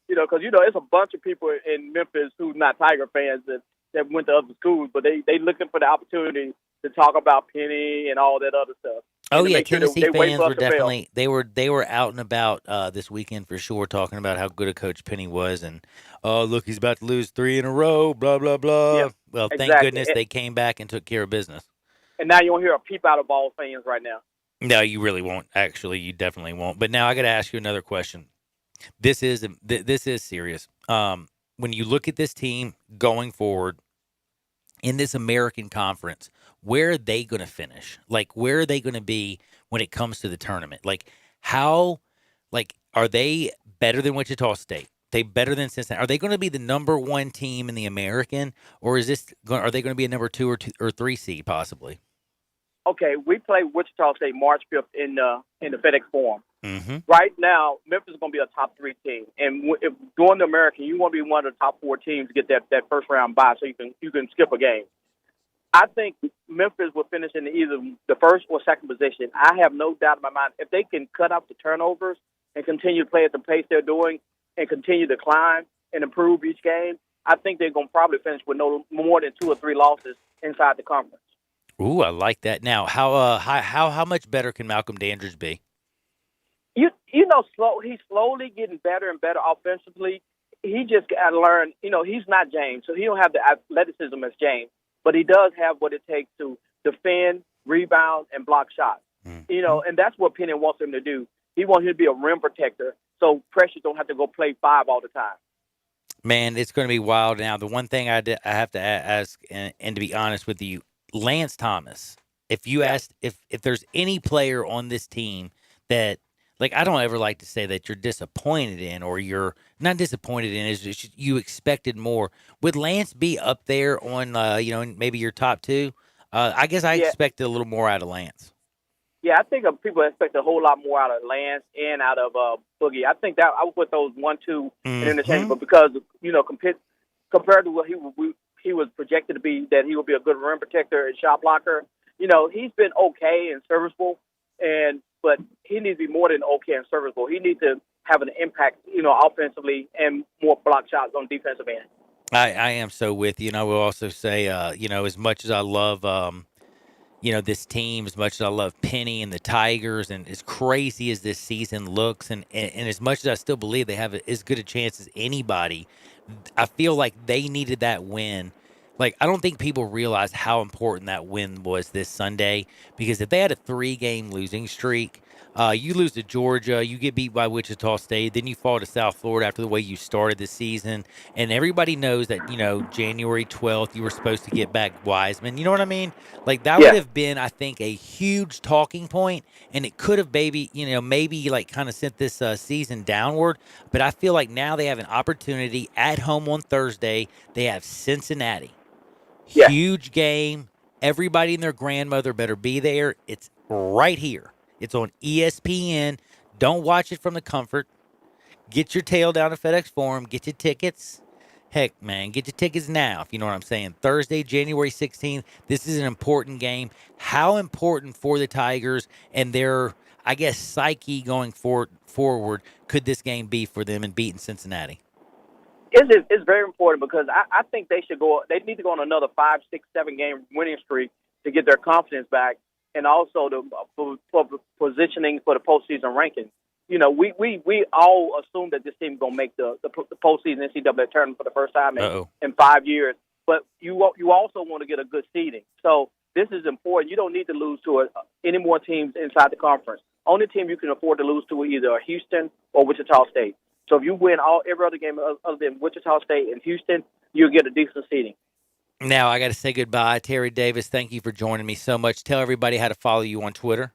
You know, because it's a bunch of people in Memphis who's not Tiger fans that went to other schools, but they looking for the opportunity to talk about Penny and all that other stuff. Oh yeah, Tennessee fans were definitely they were out and about this weekend for sure, talking about how good a coach Penny was, and oh look, he's about to lose 3 in a row, blah blah blah. Yeah, well, thank exactly. goodness they came back and took care of business. And now you won't hear a peep out of Ball fans right now. No, you really won't. Actually, you definitely won't. But now I got to ask you another question. This is serious. When you look at this team going forward in this American Conference, where are they going to finish? Like, where are they going to be when it comes to the tournament? Like, are they better than Wichita State? they better than Cincinnati? Are they going to be the number 1 team in the American, or are they going to be a number 2 or 3 seed possibly? Okay, we play Wichita State March 5th in the FedEx Forum. Mm-hmm. Right now, Memphis is going to be a top 3 team, and if during the American, you want to be one of the top 4 teams to get that first round bye, so you can skip a game. I think Memphis will finish in either the first or second position. I have no doubt in my mind if they can cut out the turnovers and continue to play at the pace they're doing and continue to climb and improve each game, I think they're going to probably finish with no more than 2 or 3 losses inside the conference. Ooh, I like that. Now, how much better can Malcolm Dandridge be? He's slowly getting better and better offensively. He just got to learn. He's not James, so he don't have the athleticism as James, but he does have what it takes to defend, rebound, and block shots. And that's what Penny wants him to do. He wants him to be a rim protector, so Precious don't have to go play 5 all the time. Man, it's going to be wild. Now, the one thing I have to ask, and to be honest with you, Lance Thomas, if you asked if there's any player on this team that, like, I don't ever like to say that you're disappointed in, or you're not disappointed in, is just you expected more. Would Lance be up there on, maybe your top 2? I guess I expected a little more out of Lance. Yeah, I think people expect a whole lot more out of Lance and out of Boogie. I think that I would put those 1-2 interchangeable because, compared to what he was projected to be, that he would be a good rim protector and shot blocker. He's been okay and serviceable, but he needs to be more than okay and serviceable. He needs to have an impact, offensively and more block shots on defensive end. I am so with you. And I will also say, as much as I love, this team, as much as I love Penny and the Tigers, and as crazy as this season looks, and as much as I still believe they have as good a chance as anybody, I feel like they needed that win. Like, I don't think people realize how important that win was this Sunday, because if they had a 3-game losing streak, you lose to Georgia, you get beat by Wichita State, then you fall to South Florida after the way you started the season, and everybody knows that, January 12th, you were supposed to get back Wiseman. You know what I mean? Like, that would have been, I think, a huge talking point, and it could have maybe like kind of sent this season downward. But I feel like now they have an opportunity at home on Thursday. They have Cincinnati. Yeah. Huge game. Everybody and their grandmother better be there. It's right here. It's on ESPN. Don't watch it from the comfort. Get your tail down to FedEx Forum. Get your tickets. Heck, man, get your tickets now, if you know what I'm saying. Thursday, January 16th. This is an important game. How important for the Tigers and their, I guess, psyche going forward could this game be for them in beating Cincinnati? It's very important because I think they need to go on another 5, 6, 7 game winning streak to get their confidence back, and also for positioning for the postseason ranking. We all assume that this team is going to make the postseason NCAA tournament for the first time in 5 years, but you also want to get a good seeding. So this is important. You don't need to lose to any more teams inside the conference. Only team you can afford to lose to is either Houston or Wichita State. So if you win every other game other than Wichita State and Houston, you'll get a decent seeding. Now, I got to say goodbye. Terry Davis, thank you for joining me so much. Tell everybody how to follow you on Twitter.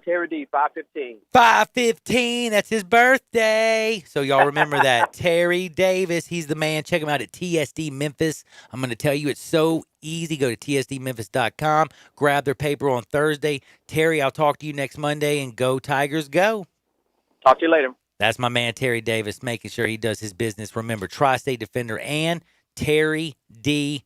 Terry D, 515. 515, that's his birthday. So y'all remember that. Terry Davis, he's the man. Check him out at TSD Memphis. I'm going to tell you it's so easy. Go to tsdmemphis.com. Grab their paper on Thursday. Terry, I'll talk to you next Monday, and go Tigers, go. Talk to you later. That's my man, Terry Davis, making sure he does his business. Remember, Tri-State Defender and Terry D.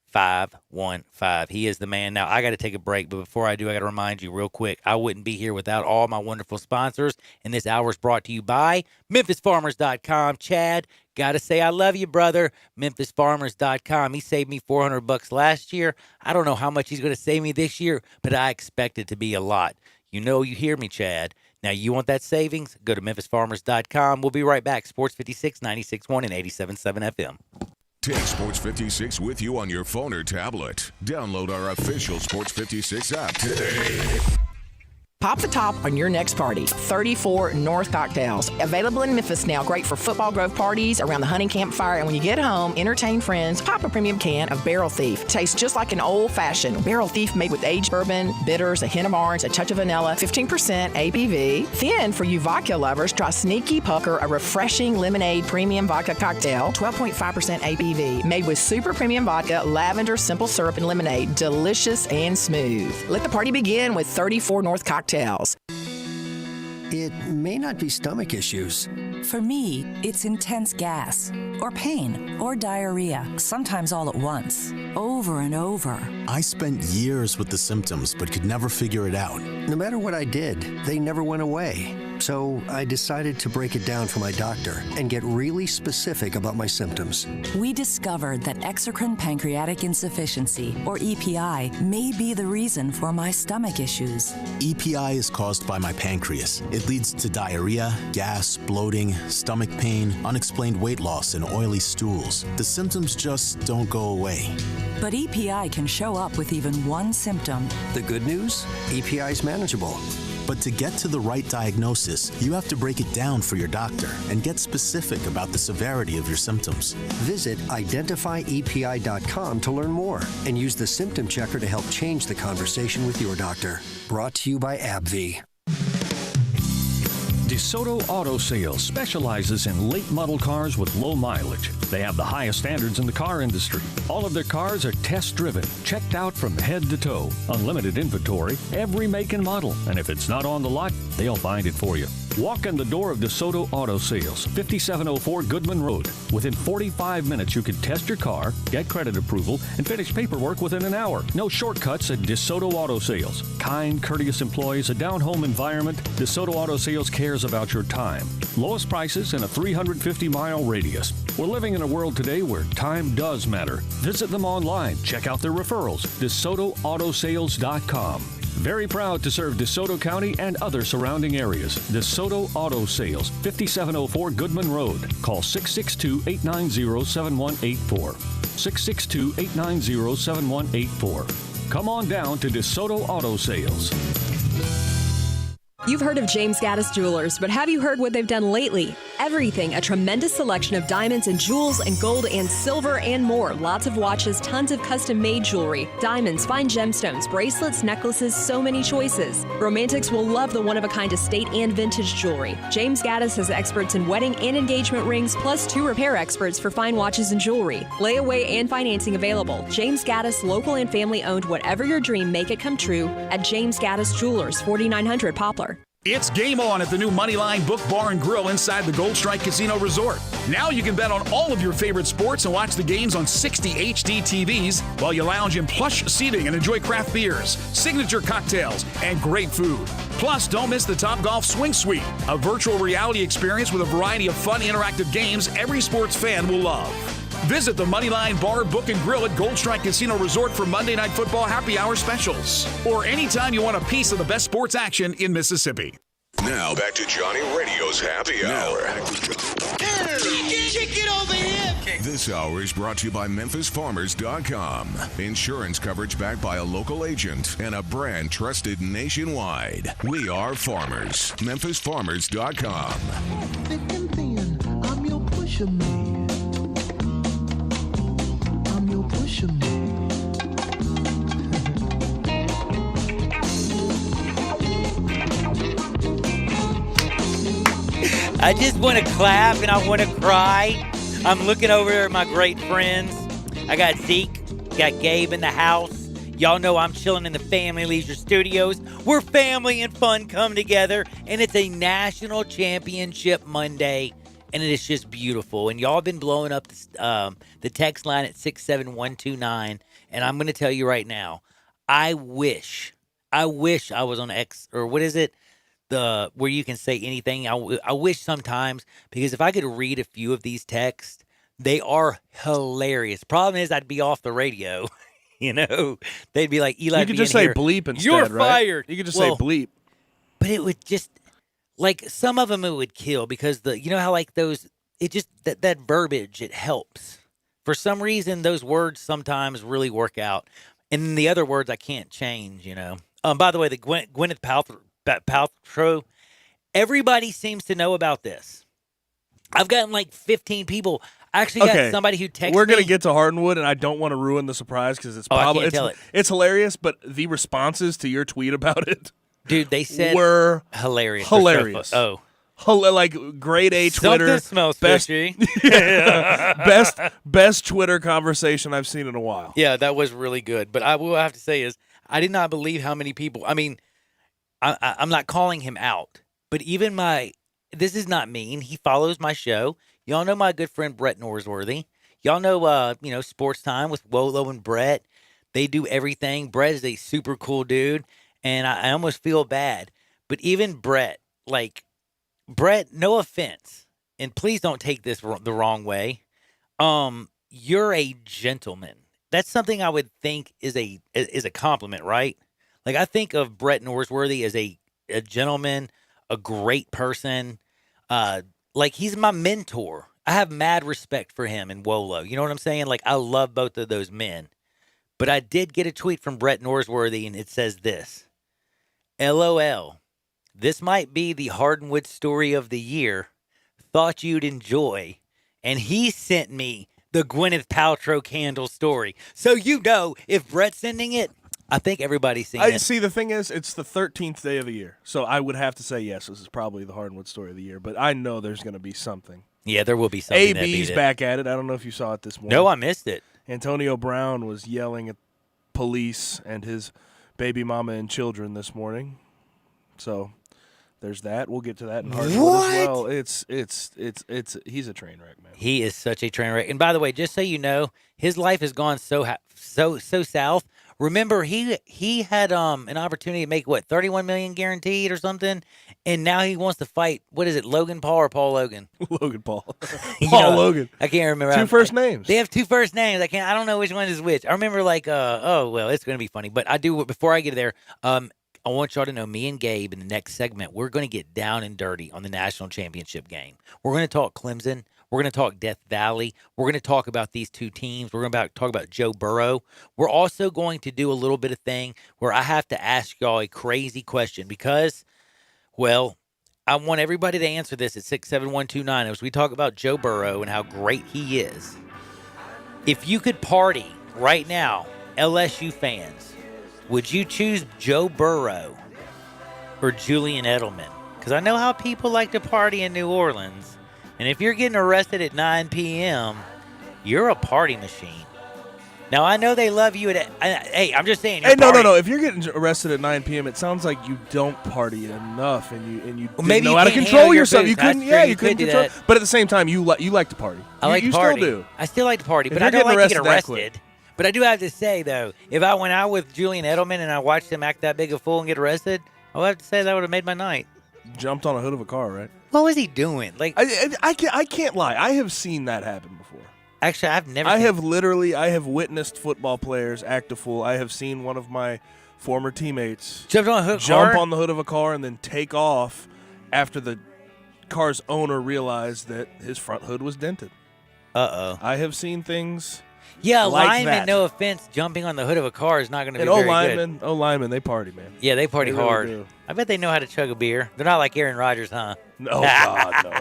515. He is the man. Now, I got to take a break, but before I do, I got to remind you real quick, I wouldn't be here without all my wonderful sponsors, and this hour is brought to you by MemphisFarmers.com. Chad, got to say I love you, brother. MemphisFarmers.com. He saved me $400 last year. I don't know how much he's going to save me this year, but I expect it to be a lot. You hear me, Chad. Now, you want that savings? Go to MemphisFarmers.com. We'll be right back. Sports 56, 96.1, and 87.7 FM. Take Sports 56 with you on your phone or tablet. Download our official Sports 56 app today. Pop the top on your next party. 34 North Cocktails. Available in Memphis now. Great for football grove parties, around the hunting campfire, and when you get home, entertain friends. Pop a premium can of Barrel Thief. Tastes just like an old-fashioned Barrel Thief made with aged bourbon, bitters, a hint of orange, a touch of vanilla, 15% ABV. Then, for you vodka lovers, try Sneaky Pucker, a refreshing lemonade premium vodka cocktail, 12.5% ABV. Made with super premium vodka, lavender, simple syrup, and lemonade. Delicious and smooth. Let the party begin with 34 North Cocktails. It may not be stomach issues. For me, it's intense gas, or pain, or diarrhea, sometimes all at once, over and over. I spent years with the symptoms, but could never figure it out. No matter what I did, they never went away. So I decided to break it down for my doctor and get really specific about my symptoms. We discovered that exocrine pancreatic insufficiency, or EPI, may be the reason for my stomach issues. EPI is caused by my pancreas. It leads to diarrhea, gas, bloating, stomach pain, unexplained weight loss, and oily stools. The symptoms just don't go away. But EPI can show up with even one symptom. The good news? EPI is manageable. But to get to the right diagnosis, you have to break it down for your doctor and get specific about the severity of your symptoms. Visit identifyepi.com to learn more and use the symptom checker to help change the conversation with your doctor. Brought to you by AbbVie. DeSoto Auto Sales specializes in late model cars with low mileage. They have the highest standards in the car industry. All of their cars are test driven, checked out from head to toe, unlimited inventory, every make and model. And if it's not on the lot, they'll find it for you. Walk in the door of DeSoto Auto Sales, 5704 Goodman Road. Within 45 minutes, you can test your car, get credit approval, and finish paperwork within an hour. No shortcuts at DeSoto Auto Sales. Kind, courteous employees, a down-home environment. DeSoto Auto Sales cares about your time. Lowest prices in a 350-mile radius. We're living in a world today where time does matter. Visit them online. Check out their referrals. DeSotoAutosales.com. Very proud to serve DeSoto County and other surrounding areas. DeSoto Auto Sales, 5704 Goodman Road. Call 662-890-7184. 662-890-7184. Come on down to DeSoto Auto Sales. You've heard of James Gaddis Jewelers, but have you heard what they've done lately? Everything, a tremendous selection of diamonds and jewels and gold and silver and more. Lots of watches, tons of custom-made jewelry, diamonds, fine gemstones, bracelets, necklaces, so many choices. Romantics will love the one-of-a-kind estate and vintage jewelry. James Gaddis has experts in wedding and engagement rings, plus 2 repair experts for fine watches and jewelry. Layaway and financing available. James Gaddis, local and family-owned. Whatever your dream, make it come true at James Gaddis Jewelers, 4900 Poplar. It's game on at the new Moneyline Book Bar and Grill inside the Gold Strike Casino Resort. Now you can bet on all of your favorite sports and watch the games on 60 HD TVs while you lounge in plush seating and enjoy craft beers, signature cocktails, and great food. Plus, don't miss the Topgolf Swing Suite, a virtual reality experience with a variety of fun interactive games every sports fan will love. Visit the Moneyline Bar, Book and Grill at Gold Strike Casino Resort for Monday Night Football happy hour specials. Or anytime you want a piece of the best sports action in Mississippi. Now back to Johnny Radio's Happy Hour. Kick it over here. This hour is brought to you by MemphisFarmers.com. Insurance coverage backed by a local agent and a brand trusted nationwide. We are farmers. MemphisFarmers.com. Thick and thin, I'm your pusher man. I just want to clap and I want to cry. I'm looking over at my great friends. I got Zeke, got Gabe in the house. Y'all know I'm chilling in the Family Leisure Studios, where family and fun come together, and it's a national championship Monday. And it is just beautiful. And y'all have been blowing up the text line at 67129. And I'm going to tell you right now, I wish I was on X, or what is it? Where you can say anything. I wish sometimes, because if I could read a few of these texts, they are hilarious. Problem is, I'd be off the radio. You know, they'd be like, Eli, you could just say bleep instead, You're right? fired. You could just say bleep. But it would just, like, some of them it would kill, because you know how like those, it just, that verbiage, it helps. For some reason, those words sometimes really work out. And then the other words I can't change, you know. By the way, the Gwyneth Paltrow. Everybody seems to know about this. I've gotten like 15 people. I actually got somebody who texted me. We're going to get to Hardenwood, and I don't want to ruin the surprise because it's probably it's hilarious, but the responses to your tweet about it, dude, they said were hilarious. Hilarious. Like grade A Twitter. Something smells fishy. Best Twitter conversation I've seen in a while. Yeah, that was really good. But I will have to say is I did not believe how many people. I mean, I'm not calling him out, but even this is not mean. He follows my show. Y'all know my good friend Brett Norsworthy. Y'all know, Sports Time with Wolo and Brett. They do everything. Brett is a super cool dude, and I almost feel bad. But even Brett, no offense, and please don't take this the wrong way. You're a gentleman. That's something I would think is a compliment, right? Like I think of Brett Norsworthy as a gentleman, a great person. Like he's my mentor. I have mad respect for him and Wolo. You know what I'm saying? Like I love both of those men. But I did get a tweet from Brett Norsworthy, and it says this: LOL. This might be the Hardenwood story of the year. Thought you'd enjoy. And he sent me the Gwyneth Paltrow candle story. So if Brett's sending it, I think everybody's seen it. See, the thing is, it's the 13th day of the year. So I would have to say, yes, this is probably the Hardenwood story of the year. But I know there's going to be something. Yeah, there will be something. AB's back at it. I don't know if you saw it this morning. No, I missed it. Antonio Brown was yelling at police and his baby mama and children this morning. So there's that. We'll get to that in Hardenwood as well. It's he's a train wreck, man. He is such a train wreck. And by the way, just so you know, his life has gone so south. Remember, he had an opportunity to make $31 million guaranteed or something, and now he wants to fight. What is it, Logan Paul or Paul Logan? Logan Paul. Logan. I can't remember. Two first names. They have two first names. I don't know which one is which. I remember it's going to be funny. But before I get there, I want y'all to know, me and Gabe in the next segment, we're going to get down and dirty on the national championship game. We're going to talk Clemson. We're going to talk Death Valley. We're going to talk about these two teams. We're going to talk about Joe Burrow. We're also going to do a little bit of thing where I have to ask y'all a crazy question because, I want everybody to answer this at 67129 as we talk about Joe Burrow and how great he is. If you could party right now, LSU fans, would you choose Joe Burrow or Julian Edelman? Because I know how people like to party in New Orleans. And if you're getting arrested at 9 p.m., you're a party machine. Now, I know they love you hey, I'm just saying. Hey, no. If you're getting arrested at 9 p.m., it sounds like you don't party enough and you didn't know how to control yourself. You couldn't control. But at the same time, you like to party. I like to party. You still do. I still like to party, but I don't like to get arrested. But I do have to say, though, if I went out with Julian Edelman and I watched him act that big a fool and get arrested, I would have to say that would have made my night. Jumped on a hood of a car, right? What was he doing? I can't lie. I have seen that happen before. Actually, I've never. I have witnessed football players act a fool. I have seen one of my former teammates jump on the hood of a car and then take off after the car's owner realized that his front hood was dented. I have seen things. Yeah, like lineman, that. No offense, jumping on the hood of a car is not going to be very good. linemen, they party, man. Yeah, they party hard. Really do. I bet they know how to chug a beer. They're not like Aaron Rodgers, huh? No, God, no.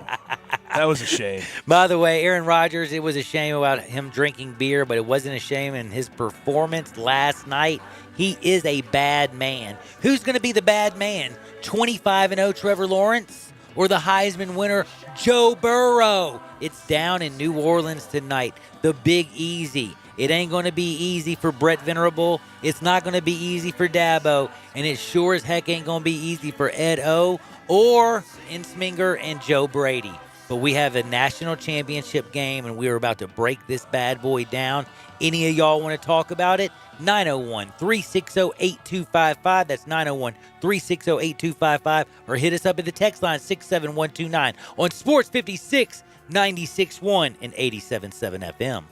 That was a shame. By the way, Aaron Rodgers, it was a shame about him drinking beer, but it wasn't a shame in his performance last night. He is a bad man. Who's going to be the bad man? 25-0 Trevor Lawrence or the Heisman winner Joe Burrow? It's down in New Orleans tonight. The Big Easy. It ain't going to be easy for Brett Venerable. It's not going to be easy for Dabo. And it sure as heck ain't going to be easy for Ed O or Insminger and Joe Brady. But we have a national championship game, and we are about to break this bad boy down. Any of y'all want to talk about it? 901-360-8255. That's 901-360-8255. Or hit us up at the text line 67129 on Sports 56, 96.1 and 87.7 FM.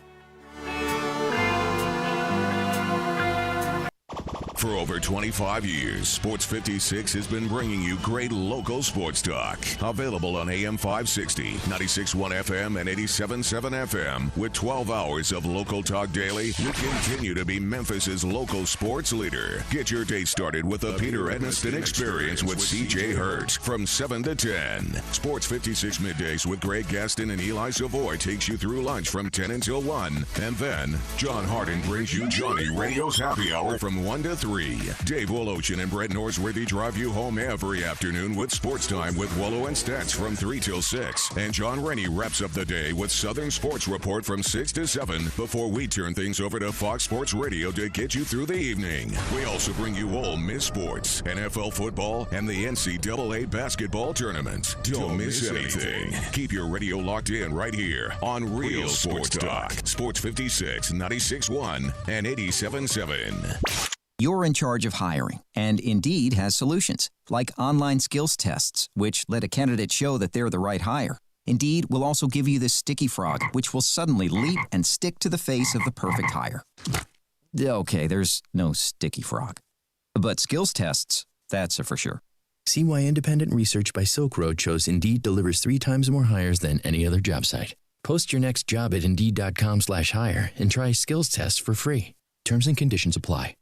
For over 25 years, Sports 56 has been bringing you great local sports talk. Available on AM 560, 96.1 FM, and 87.7 FM. With 12 hours of local talk daily, we continue to be Memphis's local sports leader. Get your day started with the Peter Edniston Experience with CJ Hurt from 7 to 10. Sports 56 Middays with Greg Gaston and Eli Savoy takes you through lunch from 10 until 1. And then, John Harden brings you Johnny Radio's Happy Hour from 1 to 3. Dave Woloshin and Brett Norsworthy drive you home every afternoon with Sports Time with Wolo and Stats from 3 till 6. And John Rennie wraps up the day with Southern Sports Report from 6 to 7 before we turn things over to Fox Sports Radio to get you through the evening. We also bring you Ole Miss Sports, NFL football, and the NCAA basketball tournament. Don't miss anything. Keep your radio locked in right here on Real Sports Talk. Sports 56, 96.1, and 87.7. You're in charge of hiring, and Indeed has solutions, like online skills tests, which let a candidate show that they're the right hire. Indeed will also give you this sticky frog, which will suddenly leap and stick to the face of the perfect hire. Okay, there's no sticky frog. But skills tests, that's a for sure. See why independent research by Silk Road shows Indeed delivers 3 times more hires than any other job site. Post your next job at Indeed.com/hire and try skills tests for free. Terms and conditions apply.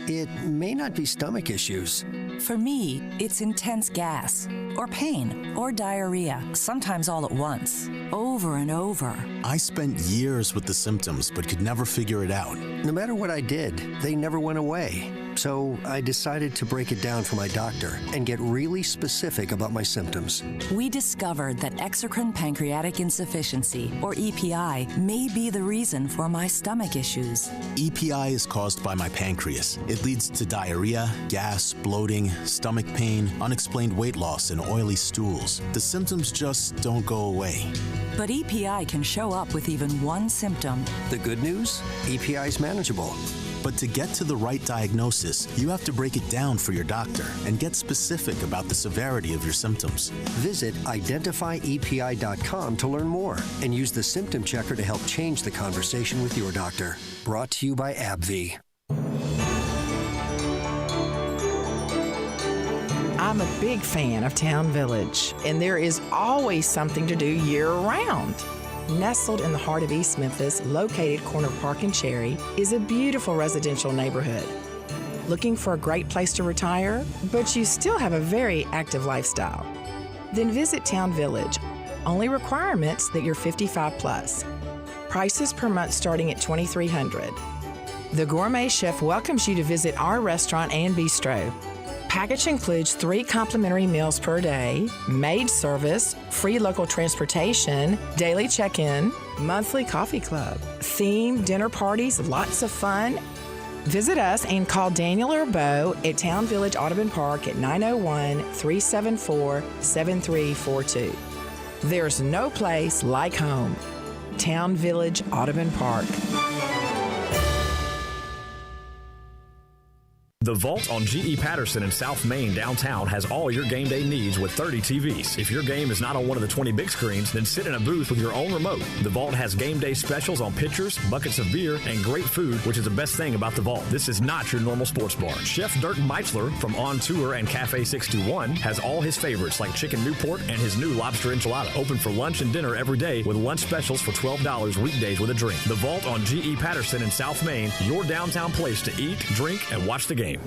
It may not be stomach issues. For me, it's intense gas, or pain, or diarrhea, sometimes all at once, over and over. I spent years with the symptoms, but could never figure it out. No matter what I did, they never went away. So I decided to break it down for my doctor and get really specific about my symptoms. We discovered that exocrine pancreatic insufficiency, or EPI, may be the reason for my stomach issues. EPI is caused by my pancreas. It leads to diarrhea, gas, bloating, stomach pain, unexplained weight loss, and oily stools. The symptoms just don't go away. But EPI can show up with even one symptom. The good news? EPI is manageable. But to get to the right diagnosis, you have to break it down for your doctor and get specific about the severity of your symptoms. Visit identifyepi.com to learn more and use the symptom checker to help change the conversation with your doctor. Brought to you by AbbVie. I'm a big fan of Town Village, and there is always something to do year-round. Nestled in the heart of East Memphis, located corner Park and Cherry, is a beautiful residential neighborhood. Looking for a great place to retire, but you still have a very active lifestyle? Then visit Town Village. Only requirements that you're 55 plus. Prices per month starting at $2,300. The Gourmet Chef welcomes you to visit our restaurant and bistro. Package includes 3 complimentary meals per day, maid service, free local transportation, daily check-in, monthly coffee club, theme dinner parties, lots of fun. Visit us and call Daniel or Bo at Town Village Audubon Park at 901-374-7342. There's no place like home. Town Village Audubon Park. The Vault on G.E. Patterson in South Main downtown has all your game day needs with 30 TVs. If your game is not on one of the 20 big screens, then sit in a booth with your own remote. The Vault has game day specials on pitchers, buckets of beer, and great food, which is the best thing about the Vault. This is not your normal sports bar. Chef Dirk Meitzler from On Tour and Cafe 621 has all his favorites like Chicken Newport and his new lobster enchilada. Open for lunch and dinner every day with lunch specials for $12 weekdays with a drink. The Vault on G.E. Patterson in South Main, your downtown place to eat, drink, and watch the game.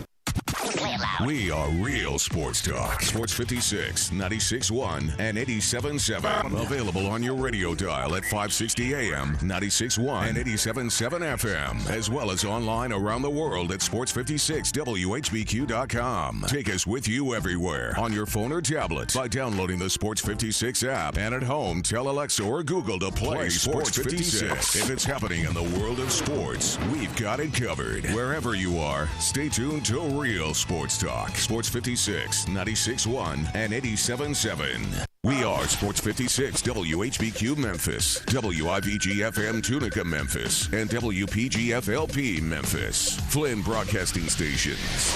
We are Real Sports Talk. Sports 56, 96.1, and 87.7. Available on your radio dial at 560 AM, 96.1, and 87.7 FM, as well as online around the world at sports56whbq.com. Take us with you everywhere on your phone or tablet by downloading the Sports 56 app, and at home, tell Alexa or Google to play Sports 56. If it's happening in the world of sports, we've got it covered. Wherever you are, stay tuned to Real Sports Talk. Sports 56, 96.1, and 87.7. We are Sports 56, WHBQ Memphis, WIVG-FM Tunica Memphis, and WPG-FLP Memphis. Flynn Broadcasting Stations.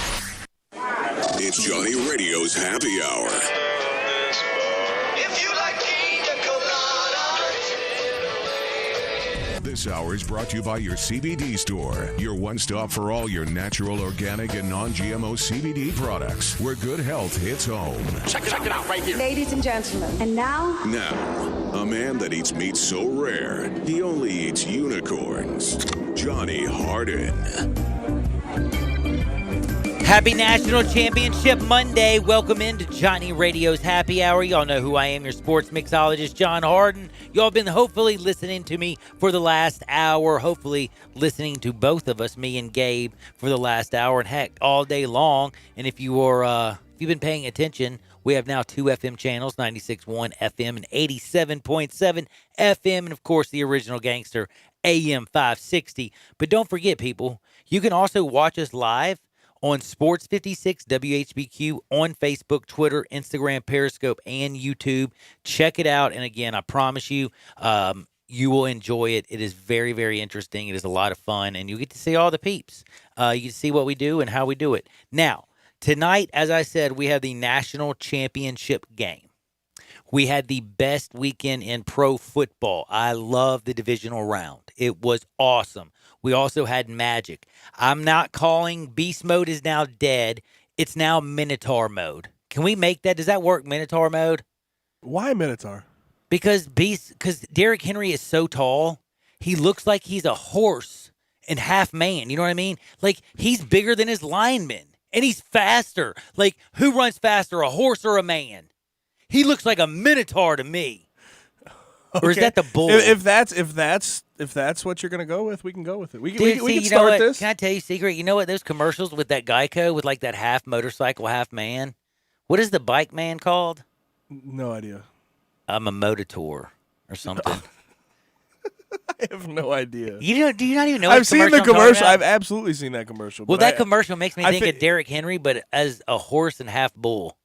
It's Johnny Radio's Happy Hour. This This hour is brought to you by your CBD store, your one stop for all your natural, organic, and non-GMO CBD products, where good health hits home. Check it out right here. Ladies and gentlemen, and now, A man that eats meat so rare, he only eats unicorns. Johnny Harden. Happy National Championship Monday. Welcome into Johnny Radio's Happy Hour. Y'all know who I am, your sports mixologist, John Harden. Y'all been hopefully listening to me for the last hour, hopefully listening to both of us, me and Gabe, for the last hour, and heck, all day long. And if you are, if you've been paying attention, we have now 2 FM channels, 96.1 FM and 87.7 FM, and of course the original gangster, AM 560. But don't forget, people, you can also watch us live on Sports 56 WHBQ on Facebook, Twitter, Instagram, Periscope, and YouTube. Check it out. And again, I promise you, you will enjoy it. It is very, very interesting. It is a lot of fun, and you get to see all the peeps. You get to see what we do and how we do it. Now, tonight, as I said, we have the national championship game. We had the best weekend in pro football. I love the divisional round. It was awesome. We also had magic. I'm not calling Beast Mode is now dead. It's now Minotaur mode. Can we make that? Does that work, Minotaur mode? Why Minotaur? Because Derrick Henry is so tall, he looks like he's a horse and half man. You know what I mean? Like, he's bigger than his linemen, and he's faster. Like, who runs faster, a horse or a man? He looks like a Minotaur to me. Okay. Or is that the bull? If that's what you're gonna go with, we can go with it. We can start this. Can I tell you a secret? You know what? Those commercials with that Geico with like that half motorcycle, half man. What is the bike man called? No idea. I'm a Mototaur or something. I have no idea. Do you not even know? I've seen the commercial. I've absolutely seen that commercial. Well, that commercial makes me think of Derrick Henry, but as a horse and half bull,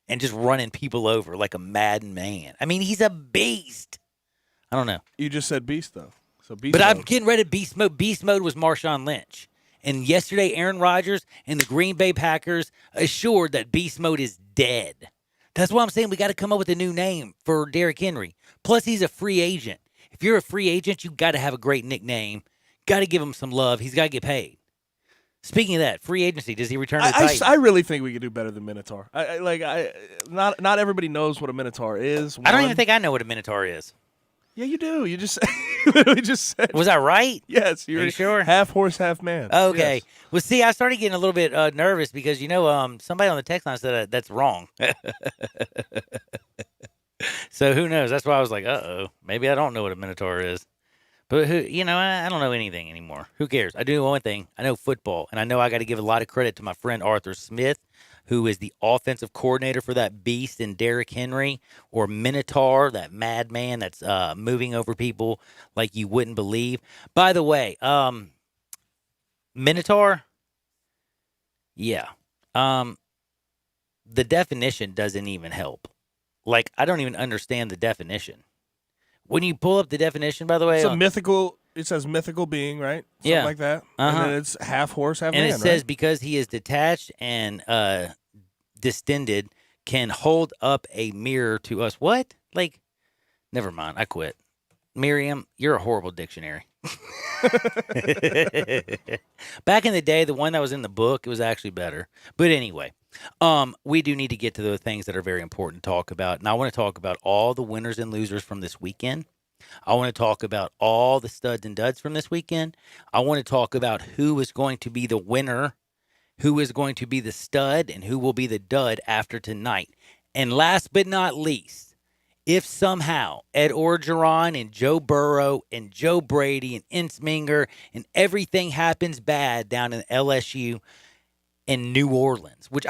and just running people over like a madden man. I mean, he's a beast. I don't know. You just said beast, though. So beast. But mode. I'm getting rid of beast mode. Beast mode was Marshawn Lynch. And yesterday, Aaron Rodgers and the Green Bay Packers assured that beast mode is dead. That's why I'm saying we got to come up with a new name for Derrick Henry. Plus, he's a free agent. If you're a free agent, you got to have a great nickname. Got to give him some love. He's got to get paid. Speaking of that, free agency, does he return to the Titans? I really think we could do better than Minotaur. Not everybody knows what a Minotaur is. I don't even think I know what a Minotaur is. Yeah, you do. You just literally just said. Was I right? Yes. Are you sure? Half horse, half man. Okay. Yes. Well, see, I started getting a little bit nervous because, somebody on the text line said that's wrong. So who knows? That's why I was like, uh-oh, maybe I don't know what a Minotaur is. But, I don't know anything anymore. Who cares? I do know one thing. I know football, and I know I got to give a lot of credit to my friend Arthur Smith, who is the offensive coordinator for that beast in Derrick Henry, or Minotaur, that madman that's moving over people like you wouldn't believe. By the way, Minotaur, yeah. The definition doesn't even help. Like, I don't even understand the definition. When you pull up the definition, by the way, it's a mythical. It says mythical being, right? Something like that. And then it's half horse, half man. And it says because he is detached and distended, can hold up a mirror to us. What? Like, never mind. I quit. Miriam, you're a horrible dictionary. Back in the day, the one that was in the book, it was actually better. But anyway, we do need to get to the things that are very important to talk about. And I want to talk about all the winners and losers from this weekend. I want to talk about all the studs and duds from this weekend. I want to talk about who is going to be the winner, who is going to be the stud, and who will be the dud after tonight. And last but not least, if somehow Ed Orgeron and Joe Burrow and Joe Brady and Ensminger and everything happens bad down in LSU and New Orleans, which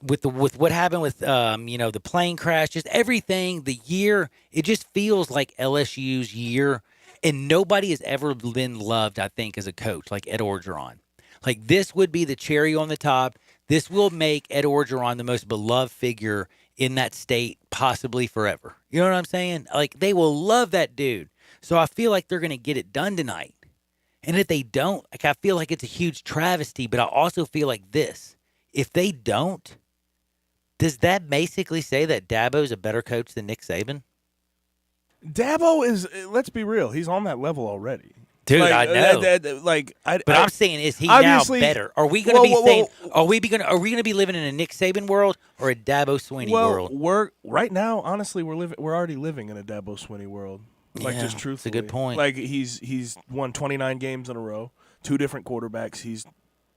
with what happened with the plane crash, just everything, the year, it just feels like LSU's year, and nobody has ever been loved, I think, as a coach like Ed Orgeron. Like, this would be the cherry on the top. This will make Ed Orgeron the most beloved figure in that state, possibly forever. You know what I'm saying? Like, they will love that dude. So I feel like they're going to get it done tonight. And if they don't, I feel like it's a huge travesty, but I also feel like this. If they don't, does that basically say that Dabo's a better coach than Nick Saban? Dabo is, let's be real, he's on that level already. Dude, I know. But I'm saying, is he now better? Are we going to be saying? Are we going to be living in a Nick Saban world or a Dabo Swinney world? We're right now. Honestly, we're already living in a Dabo Swinney world. Like, just truthfully, that's a good point. Like, he's won 29 games in a row, 2 different quarterbacks. He's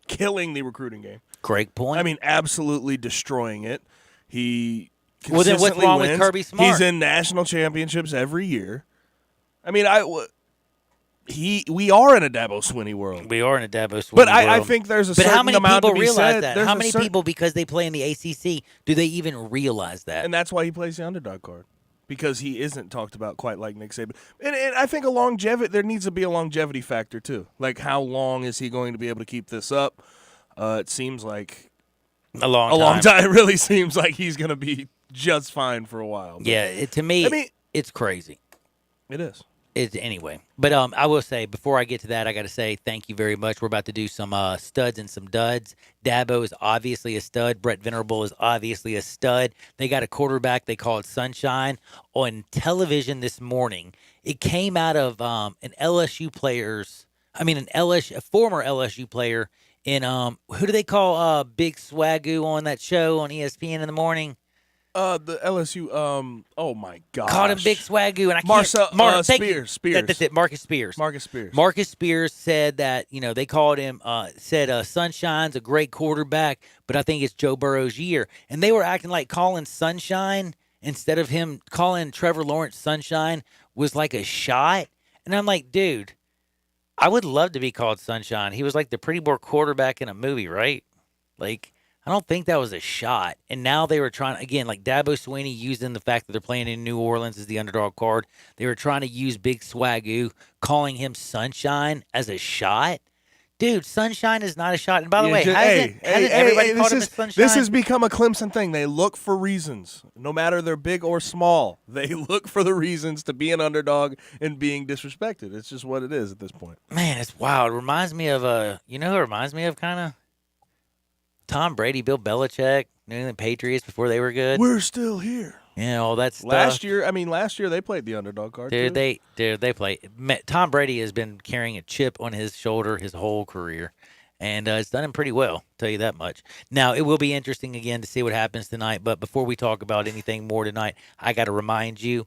killing the recruiting game. Great point. I mean, absolutely destroying it. He well, then what's wrong with Kirby Smart? He's in national championships every year. I mean, we are in a Dabo Swinney world. We are in a Dabo Swinney world. But world. I think there's a but certain how many amount people to be realize said. that? There's How a many certain- people, because they play in the ACC, do they even realize that? And that's why he plays the underdog card, because he isn't talked about quite like Nick Saban. And I think there needs to be a longevity factor too. Like, how long is he going to be able to keep this up? It seems like a long time. It really seems like he's going to be just fine for a while. But Yeah, to me, it's crazy. It is. Anyway. But I will say, before I get to that, I got to say thank you very much. We're about to do some studs and some duds. Dabo is obviously a stud. Brett Venerable is obviously a stud. They got a quarterback they call it Sunshine on television this morning. It came out of a former LSU player in who do they call Big Swagoo on that show on ESPN in the morning? The LSU, oh my gosh. Called him Big Swagoo, and I can't. Spears. That's it, Marcus Spears. Marcus Spears said that, they called him, Sunshine's a great quarterback, but I think it's Joe Burrow's year. And they were acting like calling Sunshine, instead of him calling Trevor Lawrence Sunshine, was like a shot. And I'm like, dude, I would love to be called Sunshine. He was like the pretty boy quarterback in a movie, right? Like, I don't think that was a shot. And now they were trying, again, like Dabo Swinney using the fact that they're playing in New Orleans as the underdog card. They were trying to use Big Swagoo, calling him Sunshine as a shot. Dude, Sunshine is not a shot. And by the way, hasn't everybody called him Sunshine? This has become a Clemson thing. They look for reasons. No matter they're big or small, they look for the reasons to be an underdog and being disrespected. It's just what it is at this point. Man, it's wild. It reminds me of, who it reminds me of kind of? Tom Brady, Bill Belichick, New England Patriots before they were good. We're still here. All that stuff. Last year they played the underdog card. Dude, too. they play. Tom Brady has been carrying a chip on his shoulder his whole career, and it's done him pretty well. I'll tell you that much. Now, it will be interesting again to see what happens tonight. But before we talk about anything more tonight, I got to remind you,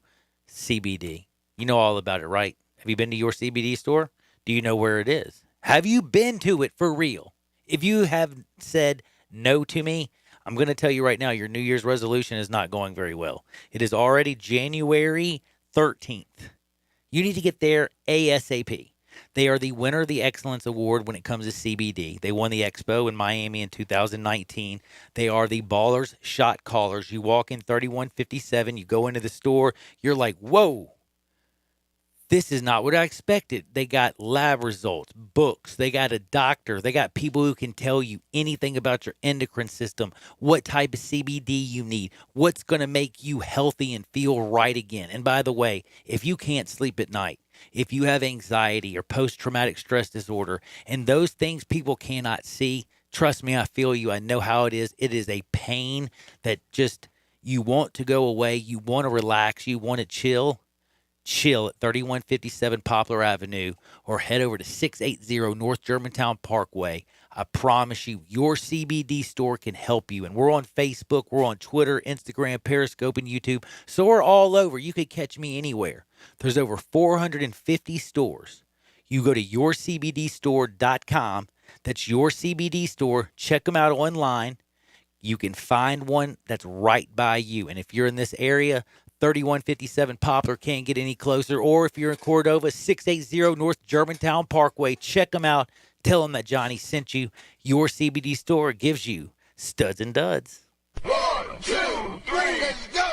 CBD. You know all about it, right? Have you been to your CBD store? Do you know where it is? Have you been to it for real? If you have said no to me, I'm going to tell you right now, your New Year's resolution is not going very well. It is already January 13th. You need to get there ASAP. They are the winner of the Excellence Award when it comes to CBD. They won the Expo in Miami in 2019. They are the Ballers Shot Callers. You walk in 3157, you go into the store, you're like, whoa. This is not what I expected. They got lab results, books. They got a doctor. They got people who can tell you anything about your endocrine system, what type of CBD you need, what's going to make you healthy and feel right again. And by the way, if you can't sleep at night, if you have anxiety or post-traumatic stress disorder, and those things people cannot see, trust me, I feel you. I know how it is. It is a pain that just you want to go away. You want to relax. You want to chill. Chill at 3157 Poplar Avenue or head over to 680 North Germantown Parkway. I promise you, your CBD store can help you. And we're on Facebook, we're on Twitter, Instagram, Periscope, and YouTube. So we're all over. You could catch me anywhere. There's over 450 stores. You go to yourcbdstore.com. That's your CBD store. Check them out online. You can find one that's right by you. And if you're in this area, 3157 Poplar, can't get any closer. Or if you're in Cordova, 680 North Germantown Parkway, check them out. Tell them that Johnny sent you. Your CBD store gives you studs and duds. 1, 2, 3, let's go!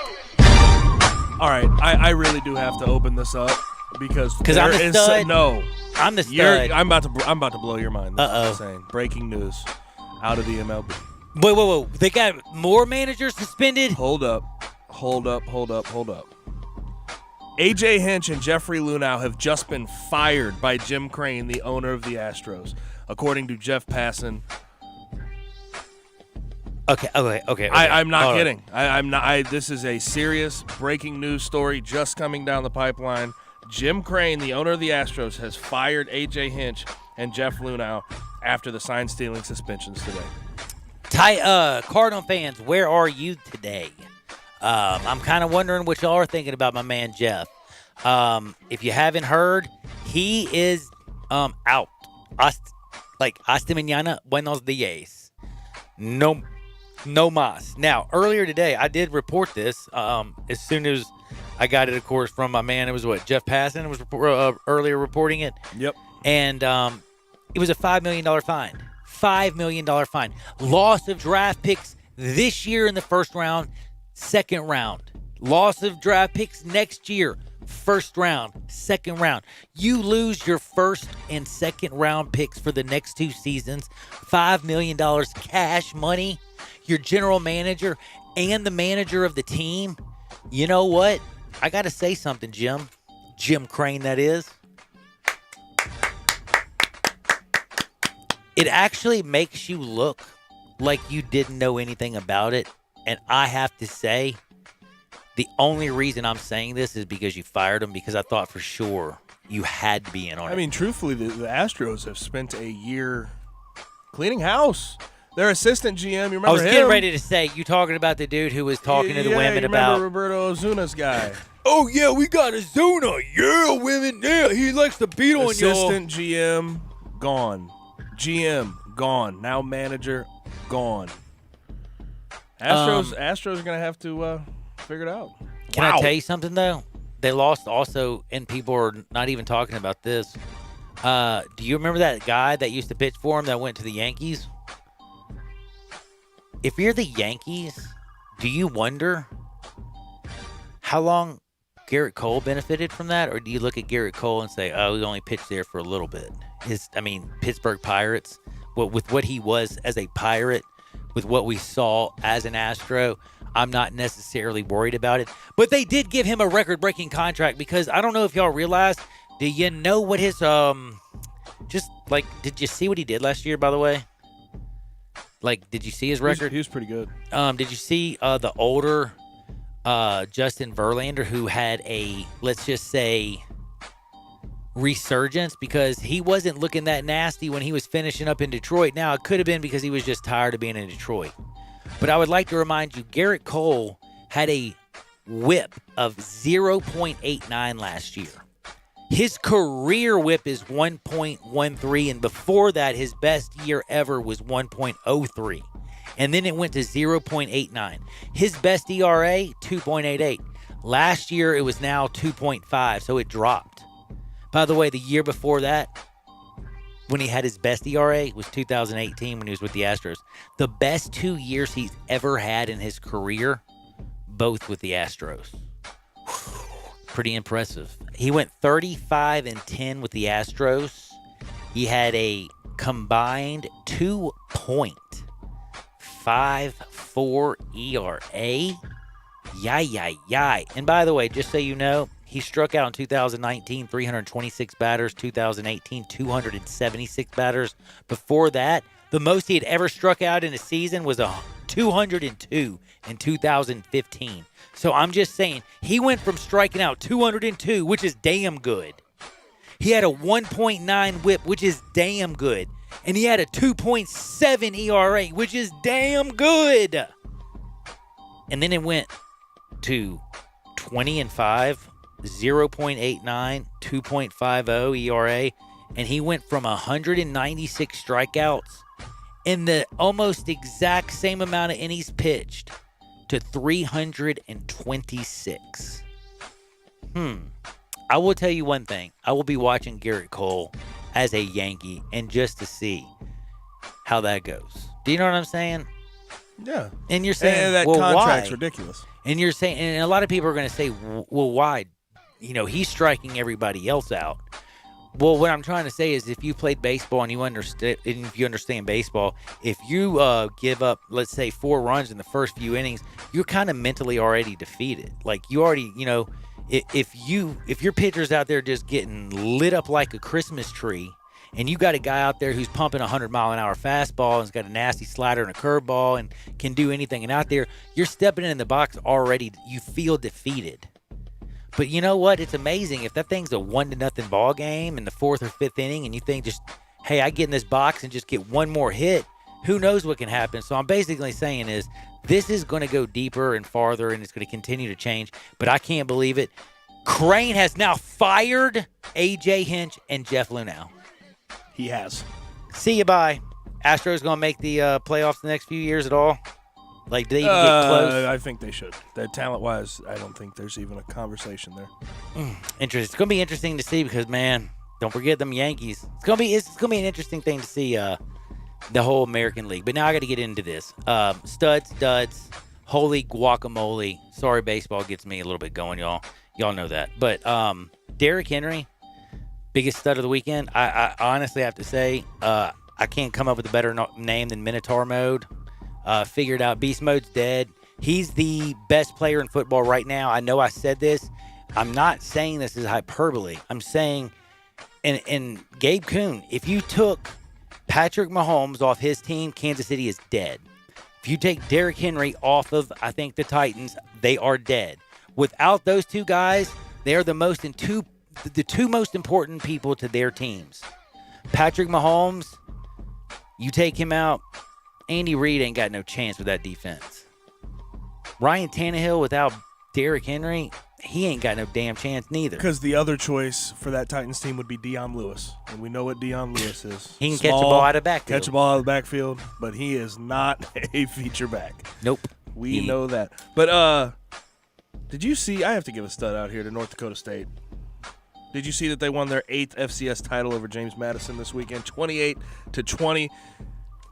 All right, I really do have to open this up because I'm the stud. No, I'm the stud. I'm about to blow your mind. Uh-oh. Insane. Breaking news out of the MLB. Whoa. They got more managers suspended? Hold up. A.J. Hinch and Jeffrey Luhnow have just been fired by Jim Crane, the owner of the Astros. According to Jeff Passan, Okay. I'm not All right. kidding. I'm not. This is a serious breaking news story just coming down the pipeline. Jim Crane, the owner of the Astros, has fired A.J. Hinch and Jeff Luhnow after the sign-stealing suspensions today. Cardinal fans, where are you today? I'm kind of wondering what y'all are thinking about my man Jeff. If you haven't heard, he is out. Hasta mañana, buenos días. No mas. Now, earlier today, I did report this as soon as I got it, of course, from my man. It was Jeff Passan was earlier reporting it. Yep. And it was a $5 million fine. $5 million fine. Loss of draft picks this year in the first round, second round. Loss of draft picks next year, first round, second round. You lose your first and second round picks for the next 2 seasons. $5 million cash money. Your general manager and the manager of the team. You know what? I got to say something, Jim. Jim Crane, that is. It actually makes you look like you didn't know anything about it. And I have to say, the only reason I'm saying this is because you fired him, because I thought for sure you had to be in on it. I mean, truthfully, the Astros have spent a year cleaning house. Their assistant GM, you remember him? I was getting ready to say, you talking about the dude who was talking to the women about... Roberto Ozuna's guy. Oh, yeah, we got Ozuna. Yeah, women. Yeah, he likes to beat on y'all. Assistant GM, gone. GM, gone. Now manager, gone. Astros are going to have to figure it out. Can I tell you something, though? They lost also, and people are not even talking about this. Do you remember that guy that used to pitch for him that went to the Yankees? If you're the Yankees, do you wonder how long Garrett Cole benefited from that? Or do you look at Garrett Cole and say, oh, he only pitched there for a little bit? Pittsburgh Pirates, with what he was as a Pirate, with what we saw as an Astro, I'm not necessarily worried about it. But they did give him a record-breaking contract because I don't know if y'all realize, do you know what his, did you see what he did last year, by the way? Did you see his record? He was pretty good. Did you see the older Justin Verlander who had a, let's just say, resurgence, because he wasn't looking that nasty when he was finishing up in Detroit. Now, it could have been because he was just tired of being in Detroit. But I would like to remind you, Garrett Cole had a whip of 0.89 last year. His career whip is 1.13, and before that, his best year ever was 1.03. And then it went to 0.89. His best ERA, 2.88. Last year, it was now 2.5, so it dropped. By the way, the year before that, when he had his best ERA, was 2018 when he was with the Astros. The best 2 years he's ever had in his career, both with the Astros. Pretty impressive. He went 35-10 with the Astros. He had a combined 2.54 ERA. Yay. And by the way, just so you know, he struck out in 2019, 326 batters. 2018, 276 batters. Before that, the most he had ever struck out in a season was 202 in 2015. So I'm just saying, he went from striking out 202, which is damn good. He had a 1.9 whip, which is damn good. And he had a 2.7 ERA, which is damn good. And then it went to 20-5, 0.89, 2.50 ERA. And he went from 196 strikeouts in the almost exact same amount of innings pitched to 326. I will tell you one thing. I will be watching Garrett Cole as a Yankee, and just to see how that goes. Do you know what I'm saying? Yeah. And you're saying, that well, contract's why? ridiculous. And you're saying, and a lot of people are going to say, well, why? He's striking everybody else out. Well, what I'm trying to say is, if you played baseball and you understand baseball, if you give up, let's say, 4 runs in the first few innings, you're kind of mentally already defeated. Like, you already, if your pitcher's out there just getting lit up like a Christmas tree, and you got a guy out there who's pumping 100-mile-an-hour fastball and's got a nasty slider and a curveball and can do anything, and out there you're stepping in the box already, you feel defeated. But you know what? It's amazing if that thing's a 1-0 ball game in the 4th or 5th inning, and you think just, hey, I get in this box and just get one more hit. Who knows what can happen? So I'm basically saying is this is going to go deeper and farther, and it's going to continue to change. But I can't believe it. Crane has now fired A.J. Hinch and Jeff Lunau. He has. See you, bye. Astros going to make the playoffs the next few years at all? Like, do they even get close? I think they should. Talent-wise, I don't think there's even a conversation there. Interesting. It's going to be interesting to see because, man, don't forget them Yankees. It's going to be an interesting thing to see the whole American League. But now I got to get into this. Studs, duds, holy guacamole. Sorry, baseball gets me a little bit going, y'all. Y'all know that. But Derrick Henry, biggest stud of the weekend. I honestly have to say I can't come up with a better name than Minotaur Mode. Figured out Beast Mode's dead. He's the best player in football right now. I know I said this. I'm not saying this is hyperbole. I'm saying, and Gabe Kuhn, if you took Patrick Mahomes off his team, Kansas City is dead. If you take Derrick Henry off of, I think, the Titans, they are dead. Without those two guys, they are the two most important people to their teams. Patrick Mahomes, you take him out, Andy Reid ain't got no chance with that defense. Ryan Tannehill without Derrick Henry, he ain't got no damn chance neither. Because the other choice for that Titans team would be Deion Lewis. And we know what Deion Lewis is. He can catch a ball out of the backfield. Catch a ball out of the backfield, but he is not a feature back. Nope. We know that. But did you see, I have to give a stud out here to North Dakota State. Did you see that they won their 8th FCS title over James Madison this weekend, 28-20?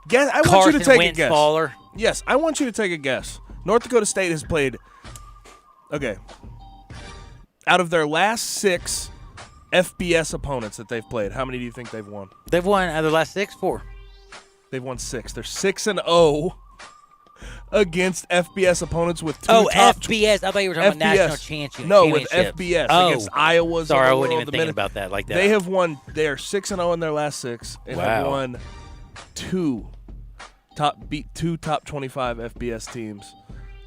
I want you to take a guess. Faller. Yes, I want you to take a guess. North Dakota State has played, okay, out of their last 6 FBS opponents that they've played, how many do you think they've won? They've won out of the last 4. They've won 6. They're 6-0 against FBS opponents with 2 FBS. I thought you were talking about national championship. No, with FBS against Iowa's. Sorry, I wasn't even thinking about that like that. They are 6-0 in their last 6 and have won 2 top 25 FBS teams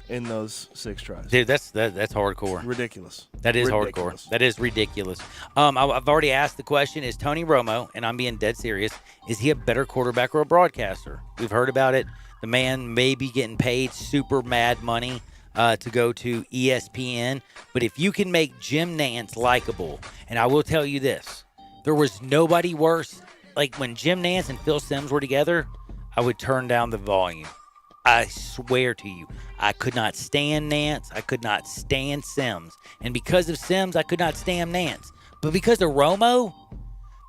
in those 6 tries. Dude, that's hardcore. Ridiculous. That is hardcore. That is ridiculous. I've already asked the question, is Tony Romo, and I'm being dead serious, is he a better quarterback or a broadcaster? We've heard about it. The man may be getting paid super mad money to go to ESPN. But if you can make Jim Nantz likable, and I will tell you this, there was nobody worse. Like when Jim Nantz and Phil Simms were together, I would turn down the volume. I swear to you, I could not stand Nantz. I could not stand Simms. And because of Simms, I could not stand Nantz. But because of Romo,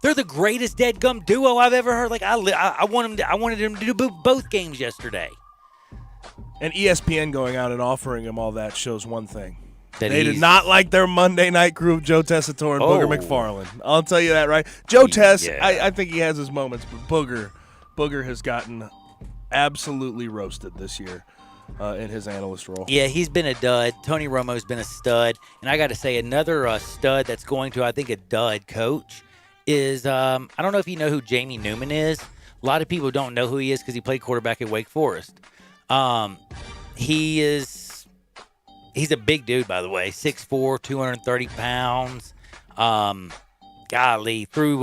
they're the greatest dead-gum duo I've ever heard. Like I wanted him to do both games yesterday. And ESPN going out and offering him all that shows one thing. They did not like their Monday night group, Joe Tessitore and Booger McFarland. I'll tell you that, right? Joe Tess, I think he has his moments, but Booger has gotten absolutely roasted this year in his analyst role. Yeah, he's been a dud. Tony Romo's been a stud. And I got to say, another stud that's going to, I think, a dud coach is, I don't know if you know who Jamie Newman is. A lot of people don't know who he is because he played quarterback at Wake Forest. He's a big dude, by the way, 6'4", 230 pounds. Golly, threw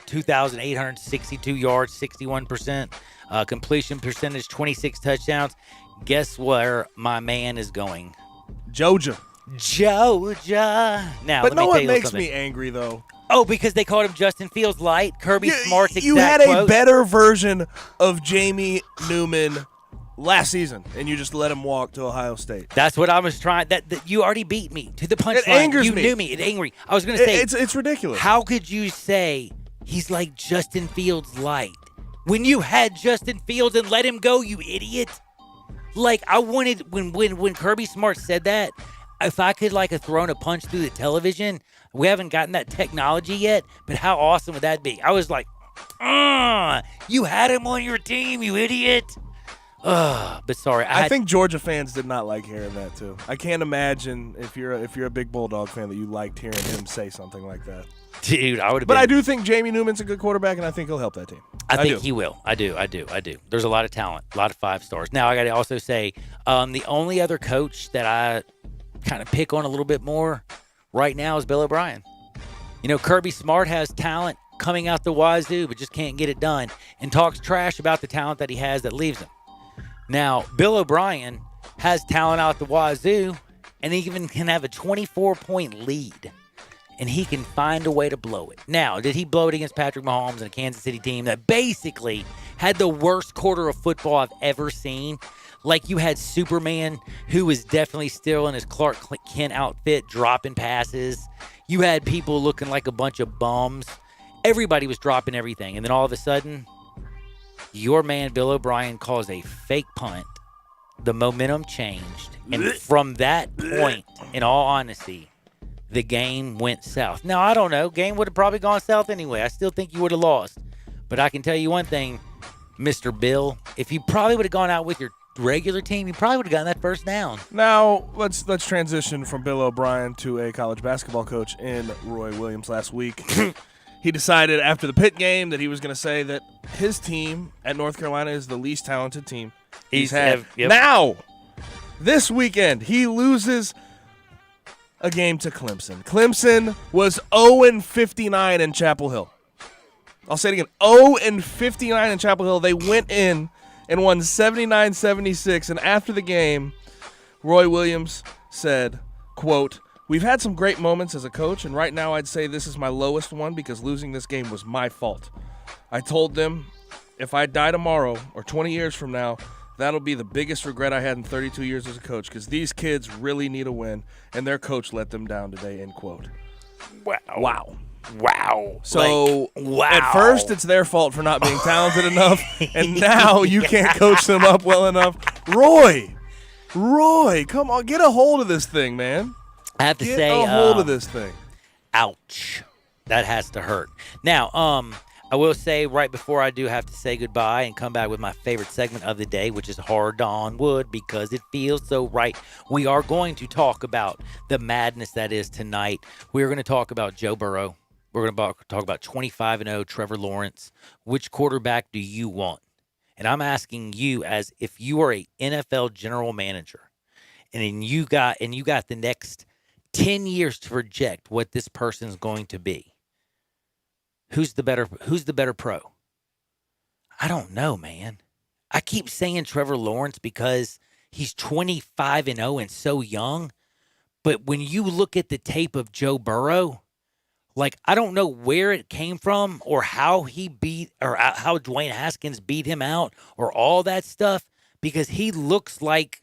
2,862 yards, 61%. Completion percentage, 26 touchdowns. Guess where my man is going? Georgia. Now, but let me no tell one you makes something. me angry, though. Oh, because they called him Justin Fields light. Kirby Smart's exact You had quote. a better version of Jamie Newman last season, and you just let him walk to Ohio State. That's what I was trying. That you already beat me to the punchline. It angers you me. knew me. It angry. I was going to say it's ridiculous. How could you say he's like Justin Fields light when you had Justin Fields and let him go? You idiot! Like I wanted when Kirby Smart said that. If I could like have thrown a punch through the television, we haven't gotten that technology yet, but how awesome would that be? I was like, you had him on your team, you idiot. But sorry, I think Georgia fans did not like hearing that too. I can't imagine if you're a big Bulldog fan that you liked hearing him say something like that. Dude, I would have. But I do think Jamie Newman's a good quarterback, and I think he'll help that team. I think he will. I do. There's a lot of talent, a lot of 5 stars. Now, I got to also say, the only other coach that I kind of pick on a little bit more right now is Bill O'Brien. You know, Kirby Smart has talent coming out the wazoo, but just can't get it done, and talks trash about the talent that he has that leaves him. Now, Bill O'Brien has talent out the wazoo, and he even can have a 24-point lead. And he can find a way to blow it. Now, did he blow it against Patrick Mahomes and a Kansas City team that basically had the worst quarter of football I've ever seen? Like you had Superman, who was definitely still in his Clark Kent outfit, dropping passes. You had people looking like a bunch of bums. Everybody was dropping everything. And then all of a sudden, your man Bill O'Brien calls a fake punt. The momentum changed. And from that point, in all honesty, the game went south. Now, I don't know. Game would have probably gone south anyway. I still think you would have lost. But I can tell you one thing, Mr. Bill. If you probably would have gone out with your regular team, you probably would have gotten that first down. Now, let's transition from Bill O'Brien to a college basketball coach in Roy Williams last week. He decided after the Pitt game that he was going to say that his team at North Carolina is the least talented team he's had. Yep. Now, this weekend, he loses a game to Clemson. Clemson was 0-59 in Chapel Hill. I'll say it again, 0-59 in Chapel Hill. They went in and won 79-76, and after the game, Roy Williams said, quote, "We've had some great moments as a coach, and right now I'd say this is my lowest one because losing this game was my fault. I told them if I die tomorrow or 20 years from now, that'll be the biggest regret I had in 32 years as a coach because these kids really need a win, and their coach let them down today," end quote. Wow. So wow. At first it's their fault for not being talented enough, and now you can't coach them up well enough. Roy, come on, get a hold of this thing, man. I have to Get say, a hold of this thing. Ouch. That has to hurt. Now, I will say right before I do have to say goodbye and come back with my favorite segment of the day, which is Hard on Wood, because it feels so right. We are going to talk about the madness that is tonight. We're going to talk about Joe Burrow. We're going to talk about 25-0 Trevor Lawrence. Which quarterback do you want? And I'm asking you as if you are a NFL general manager and then you got the next 10 years to project what this person's going to be. Who's the better pro? I don't know, man. I keep saying Trevor Lawrence because he's 25-0 and so young. But when you look at the tape of Joe Burrow, like, I don't know where it came from or how he beat or how Dwayne Haskins beat him out or all that stuff, because he looks like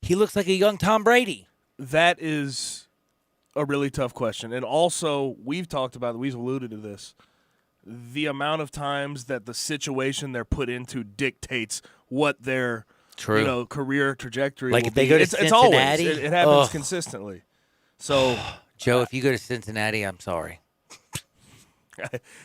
a young Tom Brady. That is a really tough question. And also, we've alluded to this, the amount of times that the situation they're put into dictates what their career trajectory like will if they be. go to It's Cincinnati, always. It happens consistently. So, Joe, if you go to Cincinnati, I'm sorry.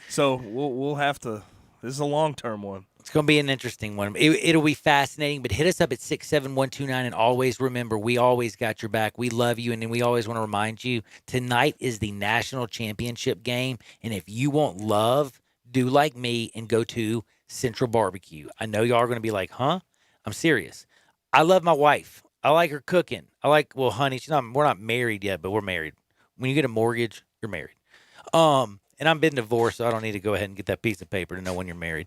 So we'll have to. This is a long-term one. It's going to be an interesting one. It'll be fascinating, but hit us up at 67129, and always remember, we always got your back. We love you, and then we always want to remind you, tonight is the national championship game, and if you want love, do like me and go to Central Barbecue. I know y'all are going to be like, huh? I'm serious. I love my wife. I like her cooking. Well, honey, we're not married yet, but we're married. When you get a mortgage, you're married. And I've been divorced, so I don't need to go ahead and get that piece of paper to know when you're married.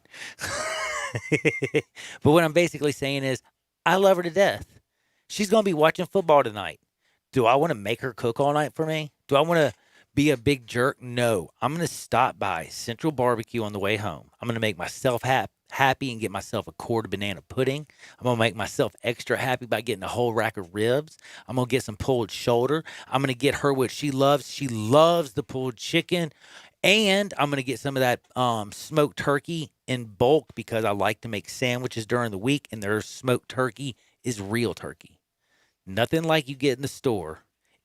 But what I'm basically saying is, I love her to death. She's going to be watching football tonight. Do I want to make her cook all night for me? Do I want to be a big jerk? No. I'm going to stop by Central Barbecue on the way home. I'm going to make myself happy and get myself a quart of banana pudding. I'm going to make myself extra happy by getting a whole rack of ribs. I'm going to get some pulled shoulder. I'm going to get her what she loves. She loves the pulled chicken. And I'm going to get some of that smoked turkey in bulk because I like to make sandwiches during the week, and their smoked turkey is real turkey. Nothing like you get in the store.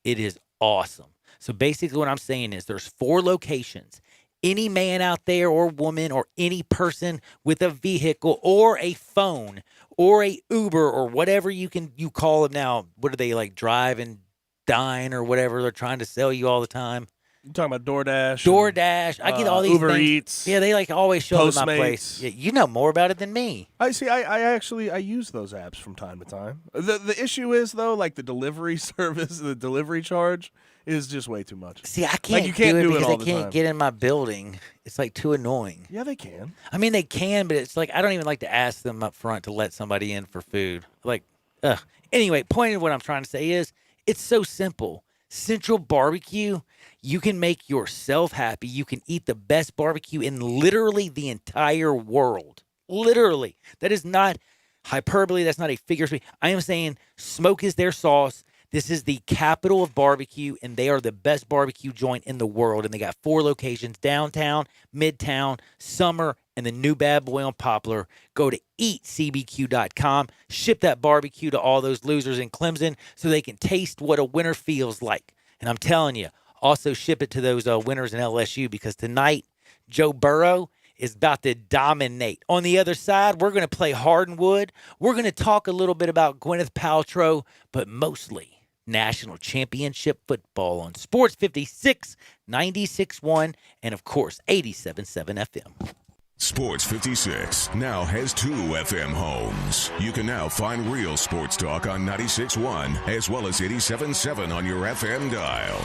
It is awesome. So basically what I'm saying is there's 4 locations any man out there or woman or any person with a vehicle or a phone or a Uber or whatever you call them now. What are they, like Drive and Dine or whatever they're trying to sell you all the time? You're talking about DoorDash. DoorDash. I get all these Uber things. Eats. Yeah, they like always show up at my Postmates. place. Yeah, you know more about it than me. I see. I use those apps from time to time. The issue is though, like the delivery service, the delivery charge is just way too much. See, I can't, like, you can't do it do because all they the can't time. get in my building. It's like too annoying. Yeah, they can. I mean, they can, but it's like I don't even like to ask them up front to let somebody in for food. Like, ugh. Anyway, point of what I'm trying to say is it's so simple. Central Barbecue, you can make yourself happy. You can eat the best barbecue in literally the entire world. Literally. That is not hyperbole. That's not a figure of speech. I am saying smoke is their sauce. This is the capital of barbecue, and they are the best barbecue joint in the world. And they got 4 locations, downtown, midtown, Summer, and the new Bad Boy on Poplar. Go to eatcbq.com. Ship that barbecue to all those losers in Clemson so they can taste what a winner feels like. And I'm telling you, also ship it to those winners in LSU because tonight, Joe Burrow is about to dominate. On the other side, we're going to play Hardwood. We're going to talk a little bit about Gwyneth Paltrow, but mostly national championship football on Sports 56, 96.1, and of course, 87.7 FM. Sports 56 now has 2 FM homes. You can now find real sports talk on 96.1 as well as 87.7 on your FM dial.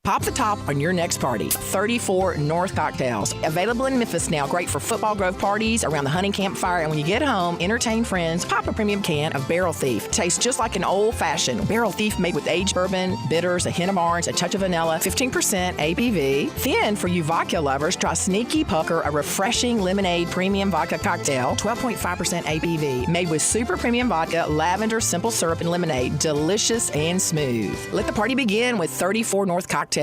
Pop the top on your next party. 34 North Cocktails. Available in Memphis now. Great for football grove parties around the hunting campfire. And when you get home, entertain friends. Pop a premium can of Barrel Thief. Tastes just like an old-fashioned Barrel Thief made with aged bourbon, bitters, a hint of orange, a touch of vanilla, 15% ABV. Then, for you vodka lovers, try Sneaky Pucker, a refreshing lemonade premium vodka cocktail. 12.5% ABV. Made with super premium vodka, lavender, simple syrup, and lemonade. Delicious and smooth. Let the party begin with 34 North Cocktails.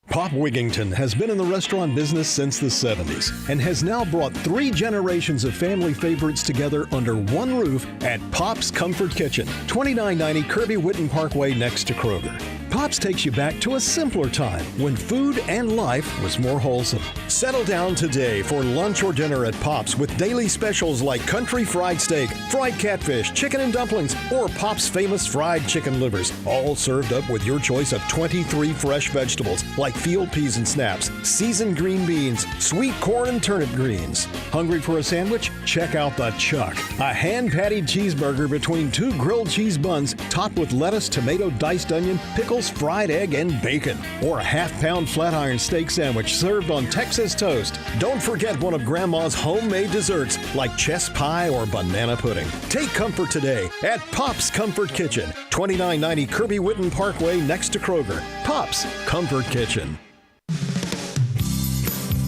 Pop Wigington has been in the restaurant business since the 70s and has now brought 3 generations of family favorites together under one roof at Pop's Comfort Kitchen, 2990 Kirby Whitten Parkway next to Kroger. Pop's takes you back to a simpler time when food and life was more wholesome. Settle down today for lunch or dinner at Pop's with daily specials like country fried steak, fried catfish, chicken and dumplings, or Pop's famous fried chicken livers, all served up with your choice of 23 fresh vegetables like field peas and snaps, seasoned green beans, sweet corn and turnip greens. Hungry for a sandwich? Check out the Chuck, a hand-patted cheeseburger between 2 grilled cheese buns topped with lettuce, tomato, diced onion, pickles, fried egg, and bacon. Or a half-pound flat iron steak sandwich served on Texas toast. Don't forget one of Grandma's homemade desserts like chess pie or banana pudding. Take comfort today at Pop's Comfort Kitchen, 2990 Kirby Whitten Parkway next to Kroger. Pop's Comfort Kitchen.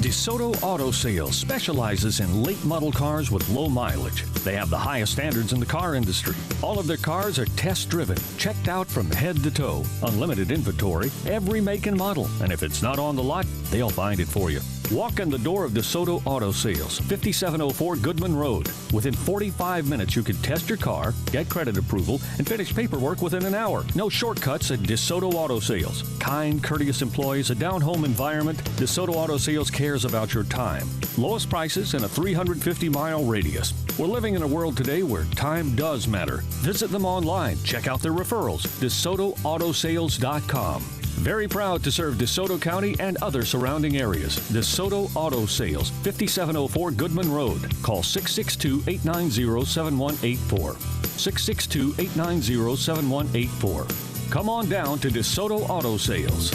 DeSoto Auto Sales specializes in late model cars with low mileage. They have the highest standards in the car industry. All of their cars are test-driven, checked out from head to toe. Unlimited inventory, every make and model. And if it's not on the lot, they'll find it for you. Walk in the door of DeSoto Auto Sales, 5704 Goodman Road. Within 45 minutes, you can test your car, get credit approval, and finish paperwork within an hour. No shortcuts at DeSoto Auto Sales. Kind, courteous employees, a down-home environment. DeSoto Auto Sales cares about your time. Lowest prices in a 350-mile radius. We're living in a world today where time does matter. Visit them online. Check out their referrals. DeSotoAutosales.com. Very proud to serve DeSoto County and other surrounding areas. DeSoto Auto Sales, 5704 Goodman Road. Call 662-890-7184. 662-890-7184. Come on down to DeSoto Auto Sales.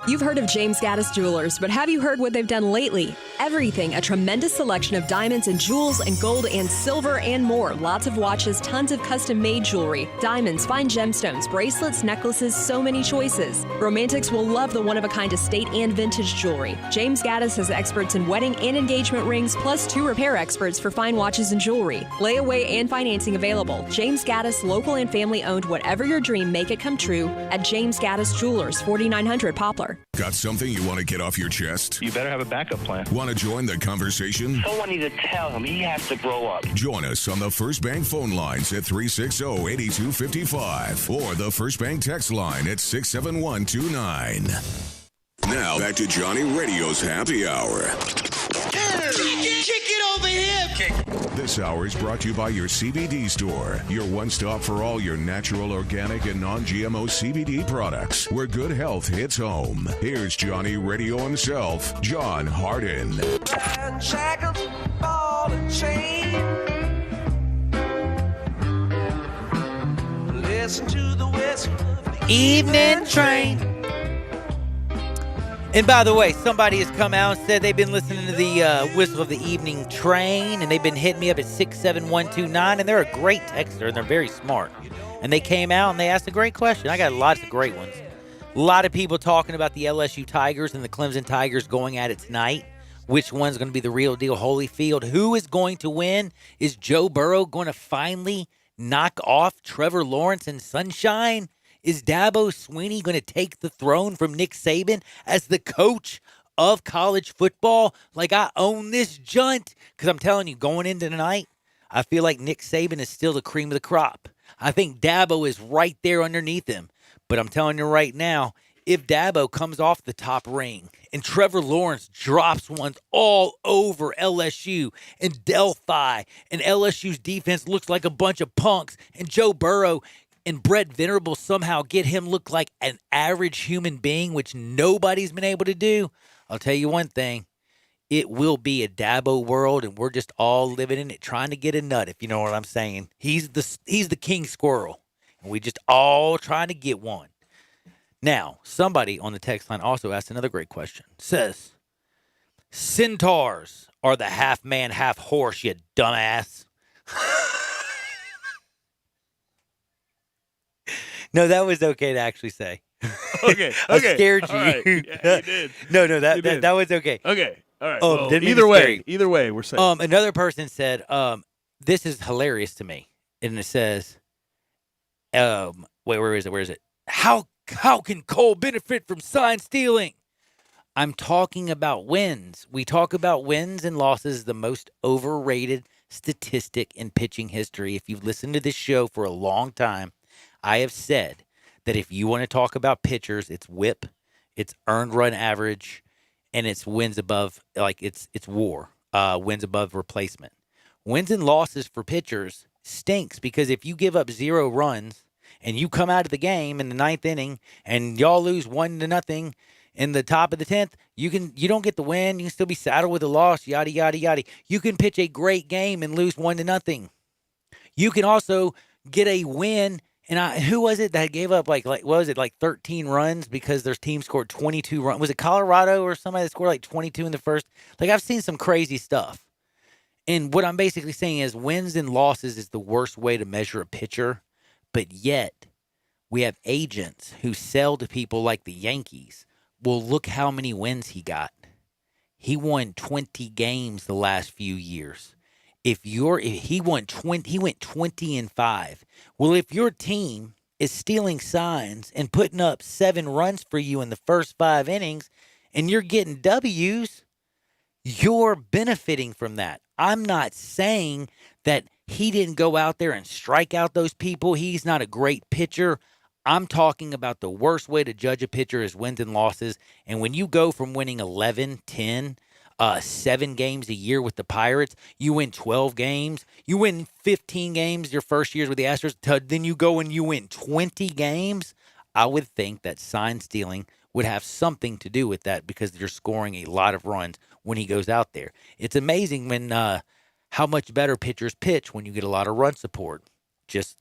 You've heard of James Gaddis Jewelers, but have you heard what they've done lately? Everything, a tremendous selection of diamonds and jewels and gold and silver and more. Lots of watches, tons of custom-made jewelry, diamonds, fine gemstones, bracelets, necklaces, so many choices. Romantics will love the one-of-a-kind estate and vintage jewelry. James Gaddis has experts in wedding and engagement rings, plus 2 repair experts for fine watches and jewelry. Layaway and financing available. James Gaddis, local and family-owned. Whatever your dream, make it come true at James Gaddis Jewelers, 4900 Poplar. Got something you want to get off your chest? You better have a backup plan. Want to join the conversation? Someone needs to tell him he has to grow up. Join us on the First Bank phone lines at 360-8255 or the First Bank text line at 67129. Now, back to Johnny Radio's Happy Hour. Kick it over here. This hour is brought to you by your CBD store, your one-stop for all your natural, organic, and non-GMO CBD products, where good health hits home. Here's Johnny Radio himself, John Harden. Shackles, ball and chain. Listen to the whistle of the Evening Train. And by the way, somebody has come out and said they've been listening to the Whistle of the Evening Train, and they've been hitting me up at 67129, and they're a great texter, and they're very smart. And they came out and they asked a great question. I got lots of great ones. A lot of people talking about the LSU Tigers and the Clemson Tigers going at it tonight. Which one's going to be the real deal, Holyfield? Who is going to win? Is Joe Burrow going to finally knock off Trevor Lawrence and Sunshine? Is Dabo Swinney going to take the throne from Nick Saban as the coach of college football? Like, I own this junt. Because I'm telling you, going into tonight, I feel like Nick Saban is still the cream of the crop. I think Dabo is right there underneath him. But I'm telling you right now, if Dabo comes off the top ring and Trevor Lawrence drops ones all over LSU and Delphi, and LSU's defense looks like a bunch of punks, and Joe Burrow and Brett Venerable somehow get him look like an average human being, which nobody's been able to do, I'll tell you one thing. It will be a Dabo world, and we're just all living in it, trying to get a nut, if you know what I'm saying. He's the king squirrel, and we just all trying to get one. Now, somebody on the text line also asked another great question. Says, centaurs are the half man, half horse, you dumbass. No, that was okay to actually say. Okay. I scared you. All right. Yeah, you did. No, that was okay. Okay. All right. Well, Either way, we're safe. Another person said, this is hilarious to me. And it says, wait, where is it? How can Cole benefit from sign stealing? I'm talking about wins. We talk about wins and losses, the most overrated statistic in pitching history. If you've listened to this show for a long time, I have said that if you want to talk about pitchers, it's whip, it's earned run average, and it's wins above, like it's WAR, wins above replacement. Wins and losses for pitchers stinks because if you give up 0 runs and you come out of the game in the 9th inning and y'all lose 1-0 in the top of the 10th, you don't get the win. You can still be saddled with a loss, yada, yada, yada. You can pitch a great game and lose 1-0. You can also get a win. And who was it that gave up like 13 runs because their team scored 22 runs? Was it Colorado or somebody that scored like 22 in the first? Like, I've seen some crazy stuff. And what I'm basically saying is wins and losses is the worst way to measure a pitcher. But yet, we have agents who sell to people like the Yankees. Well, look how many wins he got. He won 20 games the last few years. He went 20-5. Well, if your team is stealing signs and putting up 7 runs for you in the first 5 innings and you're getting W's, you're benefiting from that. I'm not saying that he didn't go out there and strike out those people. He's not a great pitcher. I'm talking about the worst way to judge a pitcher is wins and losses. And when you go from winning 11, 10, 7 games a year with the Pirates, you win 12 games, you win 15 games your first years with the Astros, then you go and you win 20 games, I would think that sign stealing would have something to do with that because you're scoring a lot of runs when he goes out there. It's amazing when how much better pitchers pitch when you get a lot of run support. Just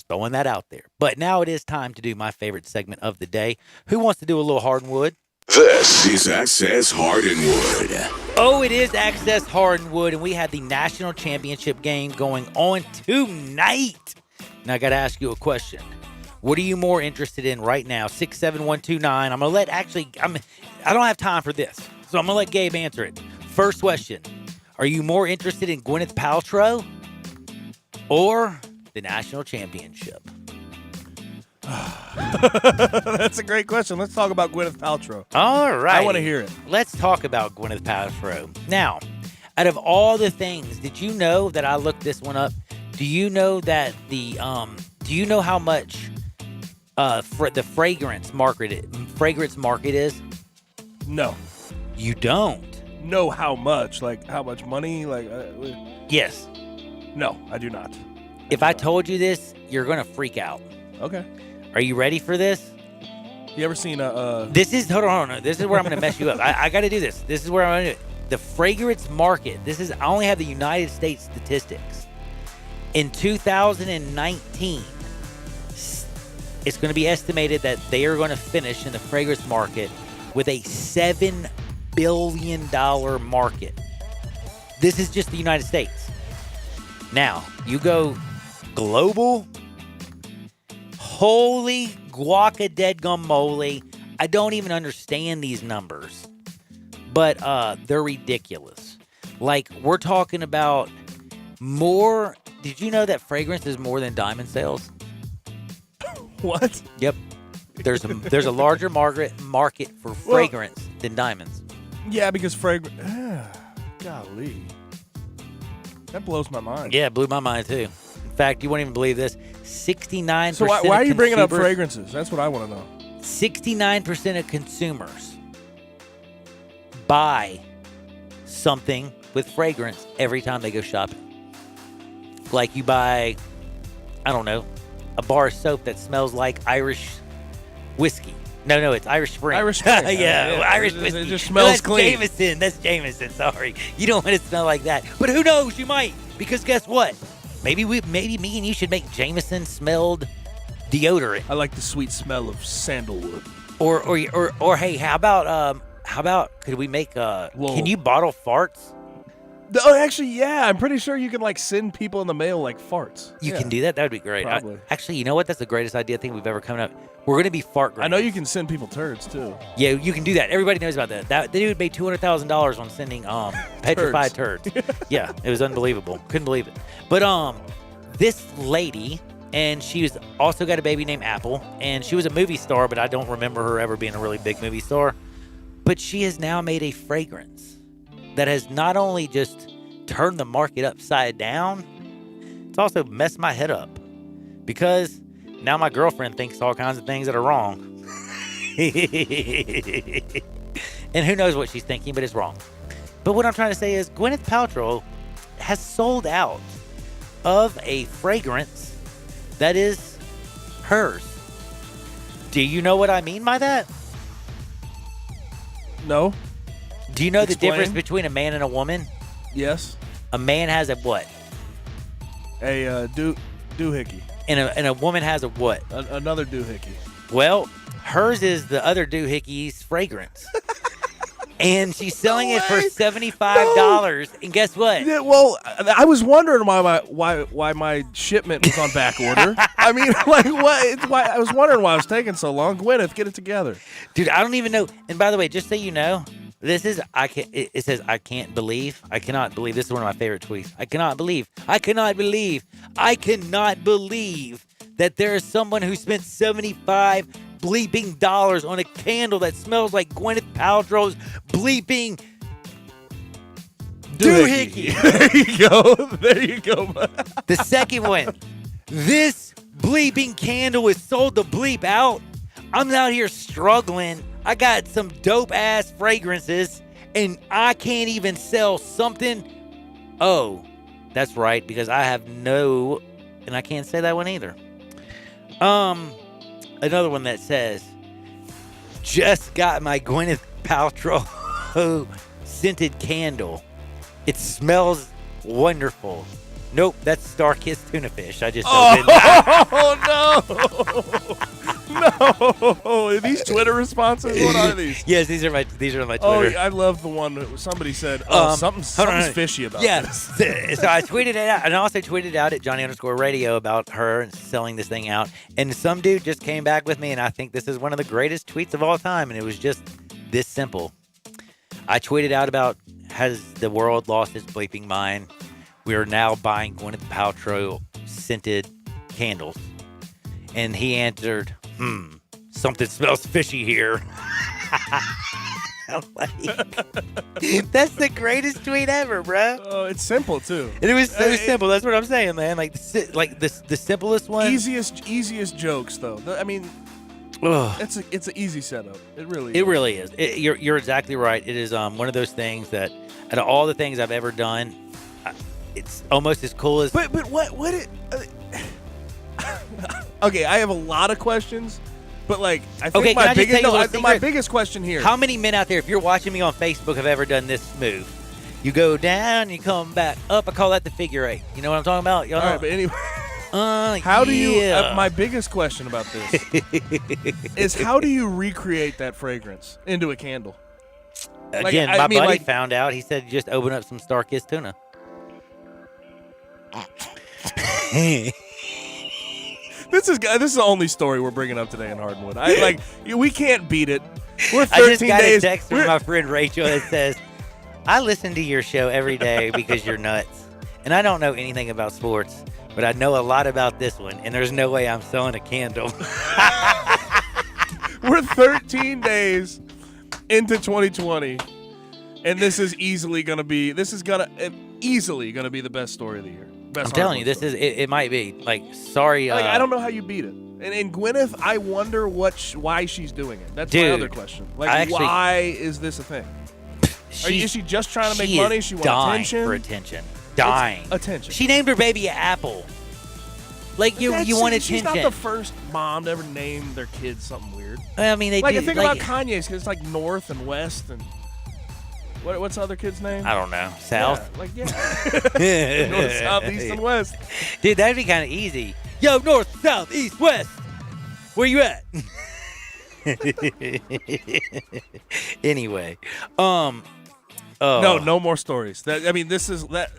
throwing that out there. But now it is time to do my favorite segment of the day. Who wants to do a little Hardwood? This is Access Hardwood. Oh, it is Access Hardwood, and we have the national championship game going on tonight. Now, I got to ask you a question. What are you more interested in right now? 67129. I'm going to let, I don't have time for this, so I'm going to let Gabe answer it. First question. Are you more interested in Gwyneth Paltrow or the national championship? That's a great question. Let's talk about Gwyneth Paltrow. All right. I want to hear it. Let's talk about Gwyneth Paltrow. Now, out of all the things, did you know that I looked this one up? Do you know that do you know how much for the fragrance market is? No. You don't? Know how much? Like, how much money? Like, Yes. No, I do not. If I told you this, you're going to freak out. Okay. Are you ready for this? You ever seen a... This is, hold on. This is where I'm going to mess you up. I got to do this. This is where I'm going to do it. The fragrance market. I only have the United States statistics. In 2019, it's going to be estimated that they are going to finish in the fragrance market with a $7 billion market. This is just the United States. Now, you go global. Holy guacamole. I don't even understand these numbers. But they're ridiculous. Like, we're talking about more. Did you know that fragrance is more than diamond sales? What? Yep. There's a larger market for fragrance than diamonds. Yeah, because fragrance... golly. That blows my mind. Yeah, it blew my mind, too. In fact, you won't even believe this. 69% So why are you bringing up fragrances? That's what I want to know. 69% of consumers buy something with fragrance every time they go shopping. Like you buy, I don't know, a bar of soap that smells like Irish whiskey. No, it's Irish Spring. Irish Spring. yeah, Irish whiskey. It just smells clean. That's Jameson, sorry. You don't want it to smell like that. But who knows, you might. Because guess what? Maybe me and you should make Jameson smelled deodorant. I like the sweet smell of sandalwood. Or hey, how about could we make can you bottle farts? Oh, actually, yeah. I'm pretty sure you can like send people in the mail like farts. You can do that? That would be great. Probably. Actually, you know what? That's the greatest idea thing we've ever come up. We're going to be fart grenades. I know you can send people turds too. Yeah, you can do that. Everybody knows about that. That dude made $200,000 on sending petrified turds. Yeah, it was unbelievable. Couldn't believe it. But this lady, and she's also got a baby named Apple, and she was a movie star, but I don't remember her ever being a really big movie star. But she has now made a fragrance that has not only just turned the market upside down, it's also messed my head up. Because now my girlfriend thinks all kinds of things that are wrong. And who knows what she's thinking, but it's wrong. But what I'm trying to say is Gwyneth Paltrow has sold out of a fragrance that is hers. Do you know what I mean by that? No. Do you know the Explain. difference between a man and a woman? Yes. A man has a what? A doohickey. And a woman has a what? Another doohickey. Well, hers is the other doohickey's fragrance. And she's selling it for $75. And guess what? Yeah, well, I was wondering why my shipment was on back order. I mean, like, I was wondering why it was taking so long. Gwyneth, get it together. Dude, I don't even know. And by the way, just so you know, this is it says I cannot believe. This is one of my favorite tweets. I cannot believe that there is someone who spent $75 bleeping dollars on a candle that smells like Gwyneth Paltrow's bleeping doohickey. There you go. The second one. This bleeping candle is sold to bleep out. I'm out here struggling. I got some dope ass fragrances and I can't even sell something. Oh, that's right, because I have and I can't say that one either. Another one that says, just got my Gwyneth Paltrow scented candle. It smells wonderful. Nope, that's Star-Kissed tuna fish. I just opened. No. Are these Twitter responses? What are these? Yes, these are my Twitter. Oh, I love the one that somebody said, something's fishy about this. So I tweeted it out, and I also tweeted out at Johnny_radio about her selling this thing out. And some dude just came back with me, and I think this is one of the greatest tweets of all time. And it was just this simple. I tweeted out about, has the world lost its bleeping mind? We are now buying Gwyneth Paltrow scented candles. And he answered, something smells fishy here. That's the greatest tweet ever, bro. Oh, it's simple too. And it was so simple. That's what I'm saying, man. Like the simplest one. Easiest jokes though. I mean, Ugh. It's an easy setup. It really is. It really is. You're exactly right. It is one of those things that out of all the things I've ever done, it's almost as cool as. But what it? Okay, I have a lot of questions, but like I think my biggest question here. How many men out there, if you're watching me on Facebook, have ever done this move? You go down, you come back up. I call that the figure 8. You know what I'm talking about? Y'all All know? right, but anyway. How do you? My biggest question about this is how do you recreate that fragrance into a candle? Again, my buddy found out. He said, "Just open up some Starkist tuna." This is the only story we're bringing up today in Hardwood. We can't beat it. We're 13 I just got days. a text from my friend Rachel that says, "I listen to your show every day because you're nuts, and I don't know anything about sports, but I know a lot about this one, and there's no way I'm selling a candle." We're 13 days into 2020, and this is easily going to be the best story of the year. I'm telling you, this is it might be. Like, sorry. I don't know how you beat it. And Gwyneth, I wonder why she's doing it. That's my other question. Why is this a thing? Is she just trying to make money? She wants attention? For attention. Dying. It's attention. She named her baby Apple. Like, you want attention. She's not the first mom to ever name their kids something weird. I mean, they do. I think about Kanye's because it's like North and West and what's the other kid's name? I don't know. South? Yeah, North, South, East, and West. Dude, that'd be kind of easy. Yo, North, South, East, West. Where you at? Anyway, no more stories. This is that.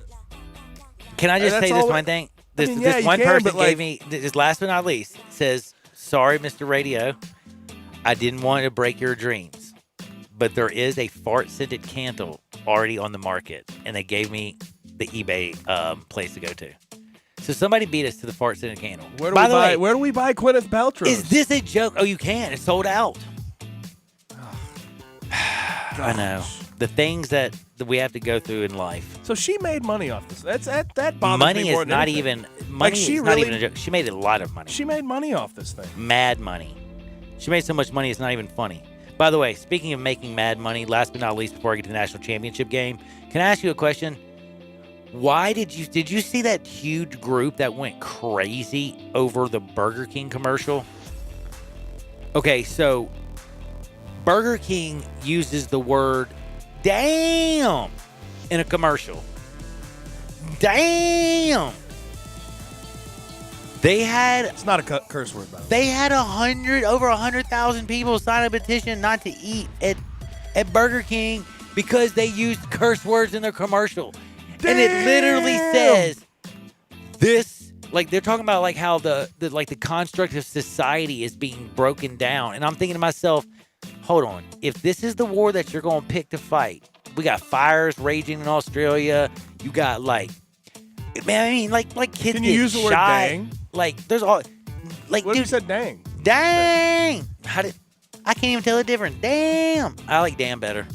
Can I just say this one thing? This one person gave me this. Last but not least, says, "Sorry, Mr. Radio, I didn't want to break your dreams, but there is a fart scented candle already on the market, and they gave me the eBay place to go to." So somebody beat us to the fart scented candle. Where do we buy Gwyneth Paltrow? Is this a joke? Oh, you can. It's sold out. I know. The things that we have to go through in life. So she made money off this. That bothers money me more is than not anything. even money is not even a joke. She made a lot of money. She made money off this thing. Mad money. She made so much money it's not even funny. By the way, speaking of making mad money, last but not least, before I get to the national championship game, can I ask you a question? Why did you see that huge group that went crazy over the Burger King commercial? Okay, so Burger King uses the word "damn" in a commercial. Damn. It's not a curse word, by the way. They had over 100,000 people sign a petition not to eat at Burger King because they used curse words in their commercial. Damn. And it literally says this, like they're talking about like how the construct of society is being broken down. And I'm thinking to myself, hold on, if this is the war that you're going to pick to fight, we got fires raging in Australia. You got like kids Can you use the word dang? Like there's all like what if you said dang? Dang! I can't even tell the difference. Damn! I like damn better.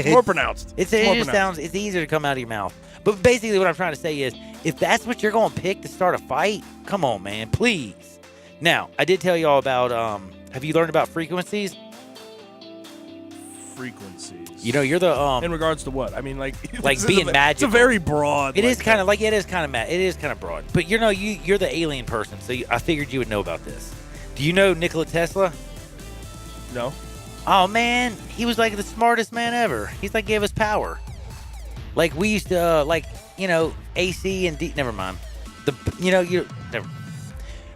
More pronounced. It's easier to come out of your mouth. But basically what I'm trying to say is, if that's what you're going to pick to start a fight, come on, man, please. Now, I did tell you all about, have you learned about frequencies? Frequencies. You know, you're the, in regards to what? I mean, like being magical. It's a very broad. It is kind of mad. It is kind of broad. But you know, you're the alien person, so I figured you would know about this. Do you know Nikola Tesla? No. Oh, man, he was like the smartest man ever. He's like gave us power. Like we used to, AC and D. Never mind. The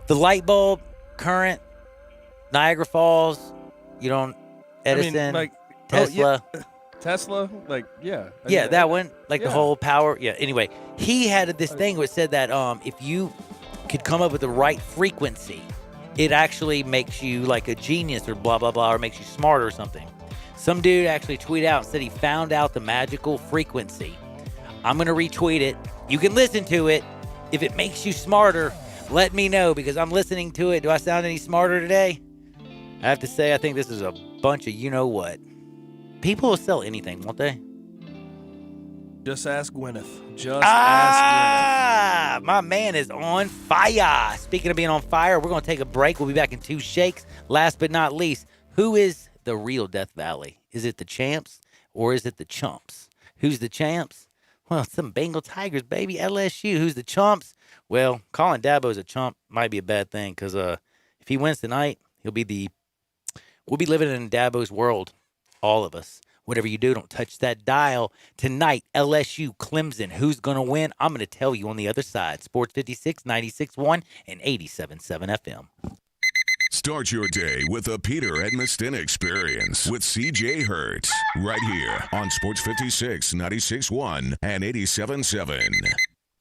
light bulb, current, Niagara Falls. You don't Edison, Tesla. Oh, yeah. Tesla, that one, the whole power. Yeah. Anyway, he had this thing which said that if you could come up with the right frequency, it actually makes you like a genius or blah, blah, blah, or makes you smart or something. Some dude actually tweeted out and said he found out the magical frequency. I'm going to retweet it. You can listen to it. If it makes you smarter, let me know because I'm listening to it. Do I sound any smarter today? I have to say, I think this is a bunch of you-know-what. People will sell anything, won't they? Just ask Gwyneth. My man is on fire. Speaking of being on fire, we're going to take a break. We'll be back in 2 shakes. Last but not least, who is the real Death Valley? Is it the champs or is it the chumps? Who's the champs? Well, it's some Bengal Tigers, baby. LSU. Who's the chumps? Well, calling Dabo as a chump might be a bad thing because if he wins tonight, we'll be living in Dabo's world, all of us. Whatever you do, don't touch that dial. Tonight, LSU, Clemson. Who's going to win? I'm going to tell you on the other side. Sports 56, 96.1, and 87.7 FM. Start your day with the Peter Edmiston Experience with CJ Hurts. Right here on Sports 56, 96.1, and 87.7.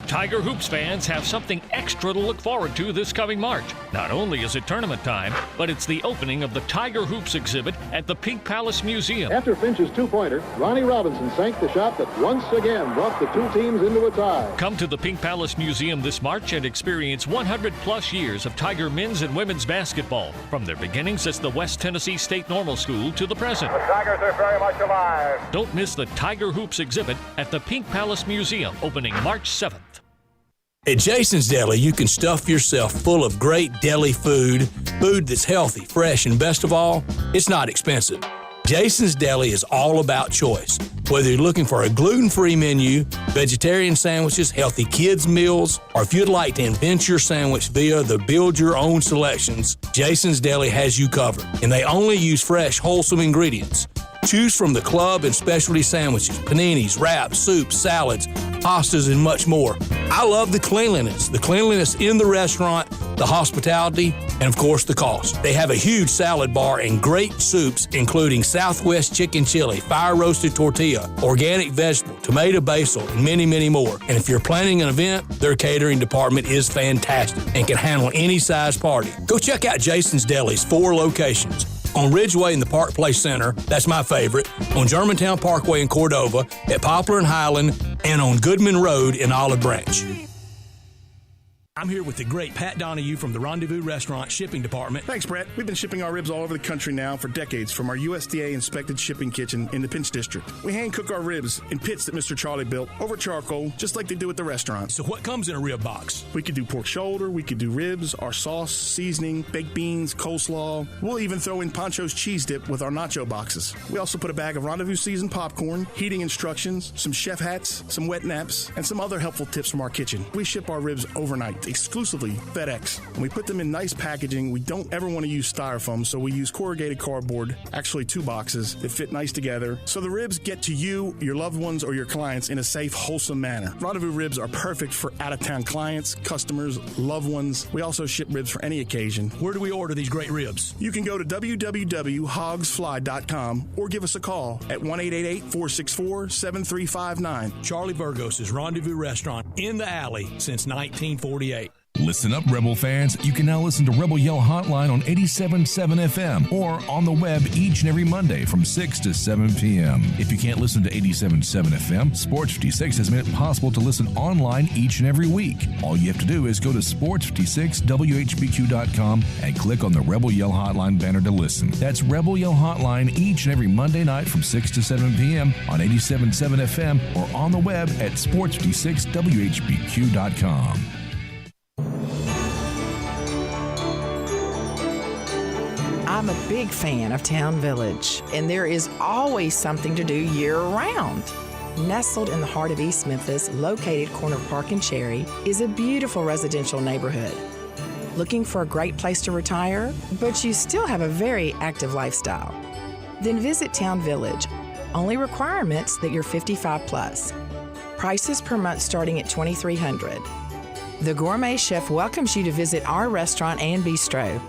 Tiger Hoops fans have something extra to look forward to this coming March. Not only is it tournament time, but it's the opening of the Tiger Hoops exhibit at the Pink Palace Museum. After Finch's two-pointer, Ronnie Robinson sank the shot that once again brought the two teams into a tie. Come to the Pink Palace Museum this March and experience 100-plus years of Tiger men's and women's basketball, from their beginnings as the West Tennessee State Normal School to the present. The Tigers are very much alive. Don't miss the Tiger Hoops exhibit at the Pink Palace Museum, opening March 7th. At Jason's Deli, you can stuff yourself full of great deli food that's healthy, fresh, and best of all, it's not expensive. Jason's Deli is all about choice. Whether you're looking for a gluten-free menu, vegetarian sandwiches, healthy kids' meals, or if you'd like to invent your sandwich via the build-your-own selections, Jason's Deli has you covered. And they only use fresh, wholesome ingredients. Choose from the club and specialty sandwiches, paninis, wraps, soups, salads, pastas, and much more. I love the cleanliness in the restaurant, the hospitality, and of course the cost. They have a huge salad bar and great soups, including Southwest chicken chili, fire-roasted tortilla, organic vegetable, tomato basil, and many, many more. And if you're planning an event, their catering department is fantastic and can handle any size party. Go check out Jason's Deli's 4 locations. On Ridgeway in the Park Place Center, that's my favorite, on Germantown Parkway in Cordova, at Poplar and Highland, and on Goodman Road in Olive Branch. I'm here with the great Pat Donahue from the Rendezvous Restaurant Shipping Department. Thanks, Brett. We've been shipping our ribs all over the country now for decades from our USDA-inspected shipping kitchen in the Pinch District. We hand-cook our ribs in pits that Mr. Charlie built over charcoal, just like they do at the restaurant. So what comes in a rib box? We could do pork shoulder, we could do ribs, our sauce, seasoning, baked beans, coleslaw. We'll even throw in Pancho's cheese dip with our nacho boxes. We also put a bag of Rendezvous seasoned popcorn, heating instructions, some chef hats, some wet naps, and some other helpful tips from our kitchen. We ship our ribs overnight, exclusively FedEx. And we put them in nice packaging. We don't ever want to use styrofoam, so we use corrugated cardboard, actually 2 boxes that fit nice together, so the ribs get to you, your loved ones, or your clients in a safe, wholesome manner. Rendezvous ribs are perfect for out-of-town clients, customers, loved ones. We also ship ribs for any occasion. Where do we order these great ribs? You can go to www.hogsfly.com or give us a call at 1-888-464-7359. Charlie Burgos' Rendezvous Restaurant in the alley since 1948. Listen up, Rebel fans. You can now listen to Rebel Yell Hotline on 87.7 FM or on the web each and every Monday from 6 to 7 p.m. If you can't listen to 87.7 FM, Sports 56 has made it possible to listen online each and every week. All you have to do is go to sports56whbq.com and click on the Rebel Yell Hotline banner to listen. That's Rebel Yell Hotline each and every Monday night from 6 to 7 p.m. on 87.7 FM or on the web at sports56whbq.com. I'm a big fan of Town Village, and there is always something to do year-round. Nestled in the heart of East Memphis, located corner of Park and Cherry, is a beautiful residential neighborhood. Looking for a great place to retire, but you still have a very active lifestyle? Then visit Town Village. Only requirements that you're 55 plus. Prices per month starting at $2,300. The Gourmet Chef welcomes you to visit our restaurant and bistro.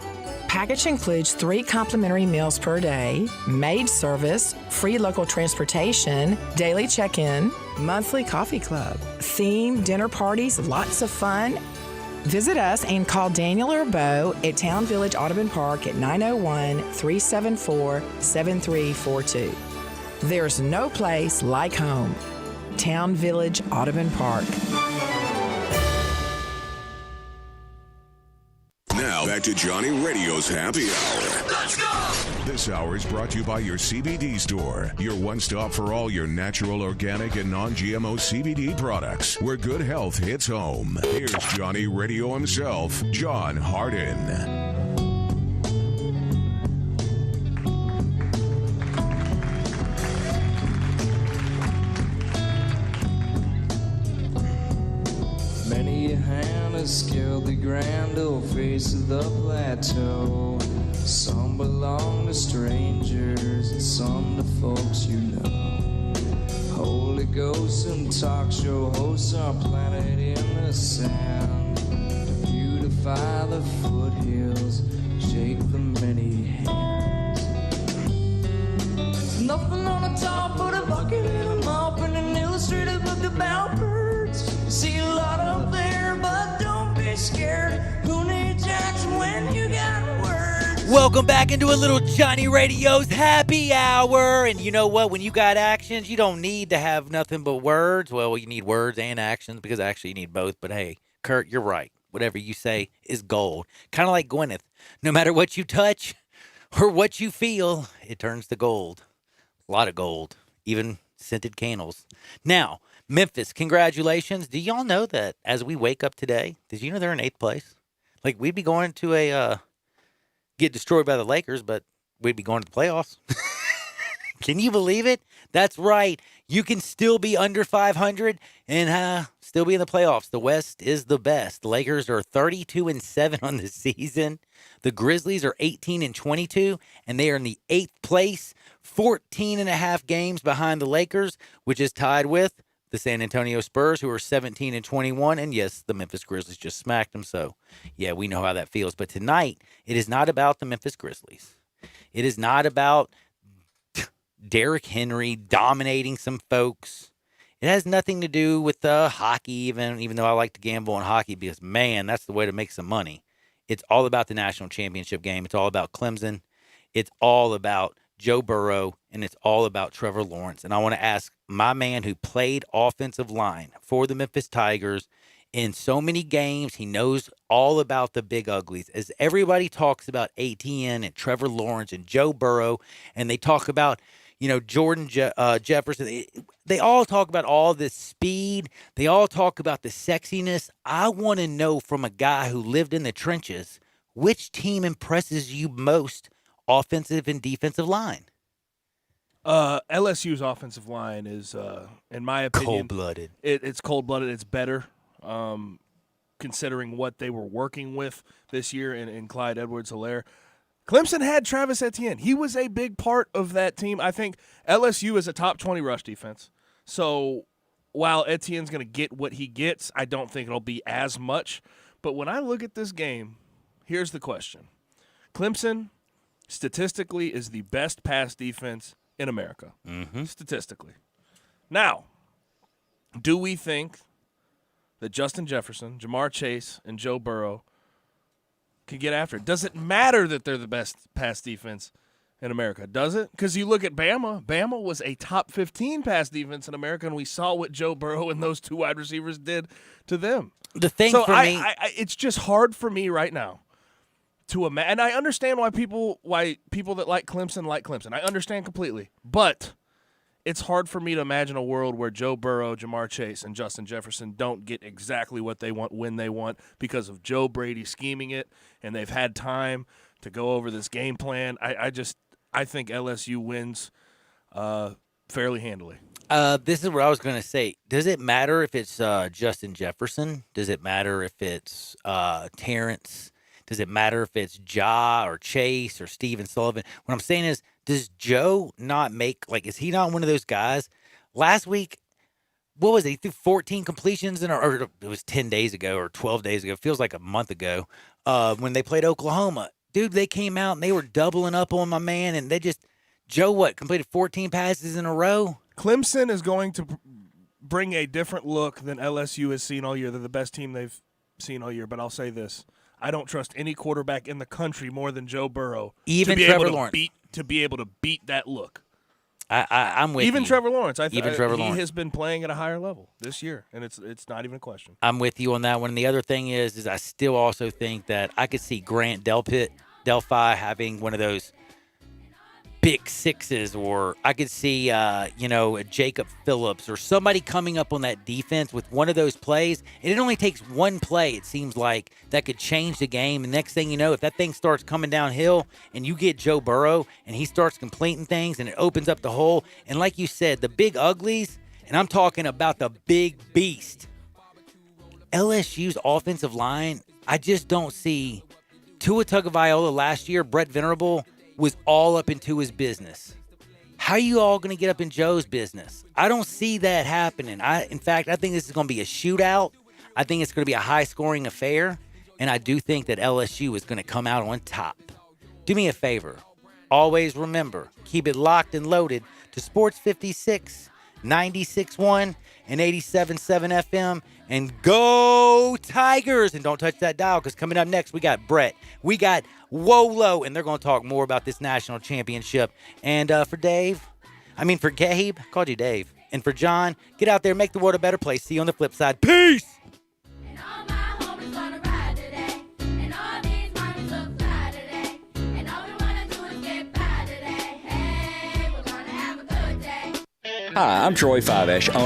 Package includes 3 complimentary meals per day, maid service, free local transportation, daily check-in, monthly coffee club, themed dinner parties, lots of fun. Visit us and call Daniel or Bo at Town Village Audubon Park at 901-374-7342. There's no place like home. Town Village Audubon Park. Now back to Johnny Radio's Happy Hour. Let's go! This hour is brought to you by your CBD store, your one-stop for all your natural, organic, and non-GMO CBD products, where good health hits home. Here's Johnny Radio himself, John Harden. Many a hand has scaled the grand old face of the plateau. Some belong to strangers and some to folks you know. Holy ghosts and talk show hosts are planted in the sand to beautify the foothills, shake the many hands. There's nothing on the top but a bucket and a mop and an illustrated book about birds. You see a lot up there, but don't be scared. Who needs Jackson when you got words? Welcome back into a little Johnny Radio's Happy Hour. And you know what? When you got actions, you don't need to have nothing but words. Well, you need words and actions because actually you need both. But hey, Kurt, you're right. Whatever you say is gold. Kind of like Gwyneth. No matter what you touch or what you feel, it turns to gold. A lot of gold. Even scented candles. Now, Memphis, congratulations. Do y'all know that as we wake up today, did you know they're in 8th place? Like, we'd be going to get destroyed by the Lakers, but we'd be going to the playoffs. Can you believe it? That's right. You can still be under 500 and still be in the playoffs. The West is the best. The Lakers are 32-7 on the season. The Grizzlies are 18-22, and they are in the 8th place, 14.5 games behind the Lakers, which is tied with the San Antonio Spurs, who are 17-21, and yes, the Memphis Grizzlies just smacked them. So, yeah, we know how that feels. But tonight, it is not about the Memphis Grizzlies. It is not about Derrick Henry dominating some folks. It has nothing to do with hockey, even though I like to gamble on hockey because, man, that's the way to make some money. It's all about the national championship game. It's all about Clemson. It's all about Joe Burrow, and it's all about Trevor Lawrence. And I want to ask my man who played offensive line for the Memphis Tigers in so many games, he knows all about the big uglies. As everybody talks about ATN and Trevor Lawrence and Joe Burrow, and they talk about, Jordan Jefferson, they all talk about all this speed. They all talk about the sexiness. I want to know from a guy who lived in the trenches, which team impresses you most, offensive and defensive line? LSU's offensive line is, in my opinion, cold-blooded. It's cold-blooded. It's better, considering what they were working with this year in Clyde Edwards-Helaire. Clemson had Travis Etienne. He was a big part of that team. I think LSU is a top 20 rush defense. So while Etienne's going to get what he gets, I don't think it'll be as much. But when I look at this game, here's the question. Clemson statistically is the best pass defense in America. Mm-hmm. Statistically. Now, do we think that Justin Jefferson, Jamar Chase, and Joe Burrow can get after it? Does it matter that they're the best pass defense in America? Does it? Because you look at Bama. Bama was a top 15 pass defense in America, and we saw what Joe Burrow and those two wide receivers did to them. The thing so for me, it's just hard for me right now to imagine. And I understand why people that like Clemson. I understand completely. But it's hard for me to imagine a world where Joe Burrow, Jamar Chase, and Justin Jefferson don't get exactly what they want when they want because of Joe Brady scheming it, and they've had time to go over this game plan. I think LSU wins fairly handily. This is what I was going to say. Does it matter if it's Justin Jefferson? Does it matter if it's Terrence? Does it matter if it's Ja or Chase or Steven Sullivan? What I'm saying is, does Joe not is he not one of those guys? Last week, what was it? He threw 14 completions, or it was 10 days ago or 12 days ago. It feels like a month ago when they played Oklahoma. Dude, they came out and they were doubling up on my man, and Joe completed 14 passes in a row? Clemson is going to bring a different look than LSU has seen all year. They're the best team they've seen all year, but I'll say this. I don't trust any quarterback in the country more than Joe Burrow Even Trevor Lawrence. To be able to beat that look. I'm with even you. Trevor Lawrence. Trevor Lawrence. He has been playing at a higher level this year, and it's not even a question. I'm with you on that one. And the other thing is I still also think that I could see Grant Delphi having one of those big sixes, or I could see, Jacob Phillips or somebody coming up on that defense with one of those plays. And it only takes one play, it seems like, that could change the game. And next thing you know, if that thing starts coming downhill and you get Joe Burrow and he starts completing things and it opens up the hole. And like you said, the big uglies, and I'm talking about the big beast. LSU's offensive line, I just don't see. Tua Tagovailoa last year, Brett Venerable was all up into his business. How are you all going to get up in Joe's business? I don't see that happening. In fact, I think this is going to be a shootout. I think it's going to be a high-scoring affair, and I do think that LSU is going to come out on top. Do me a favor. Always remember, keep it locked and loaded to Sports 56, 96.1, and 87.7 FM, and go Tigers! And don't touch that dial, because coming up next, we got Brett. We got Wolo, and they're going to talk more about this national championship. And for Gabe, I called you Dave. And for John, get out there, make the world a better place. See you on the flip side. Peace! Hi, I'm Troy Fivesh, owner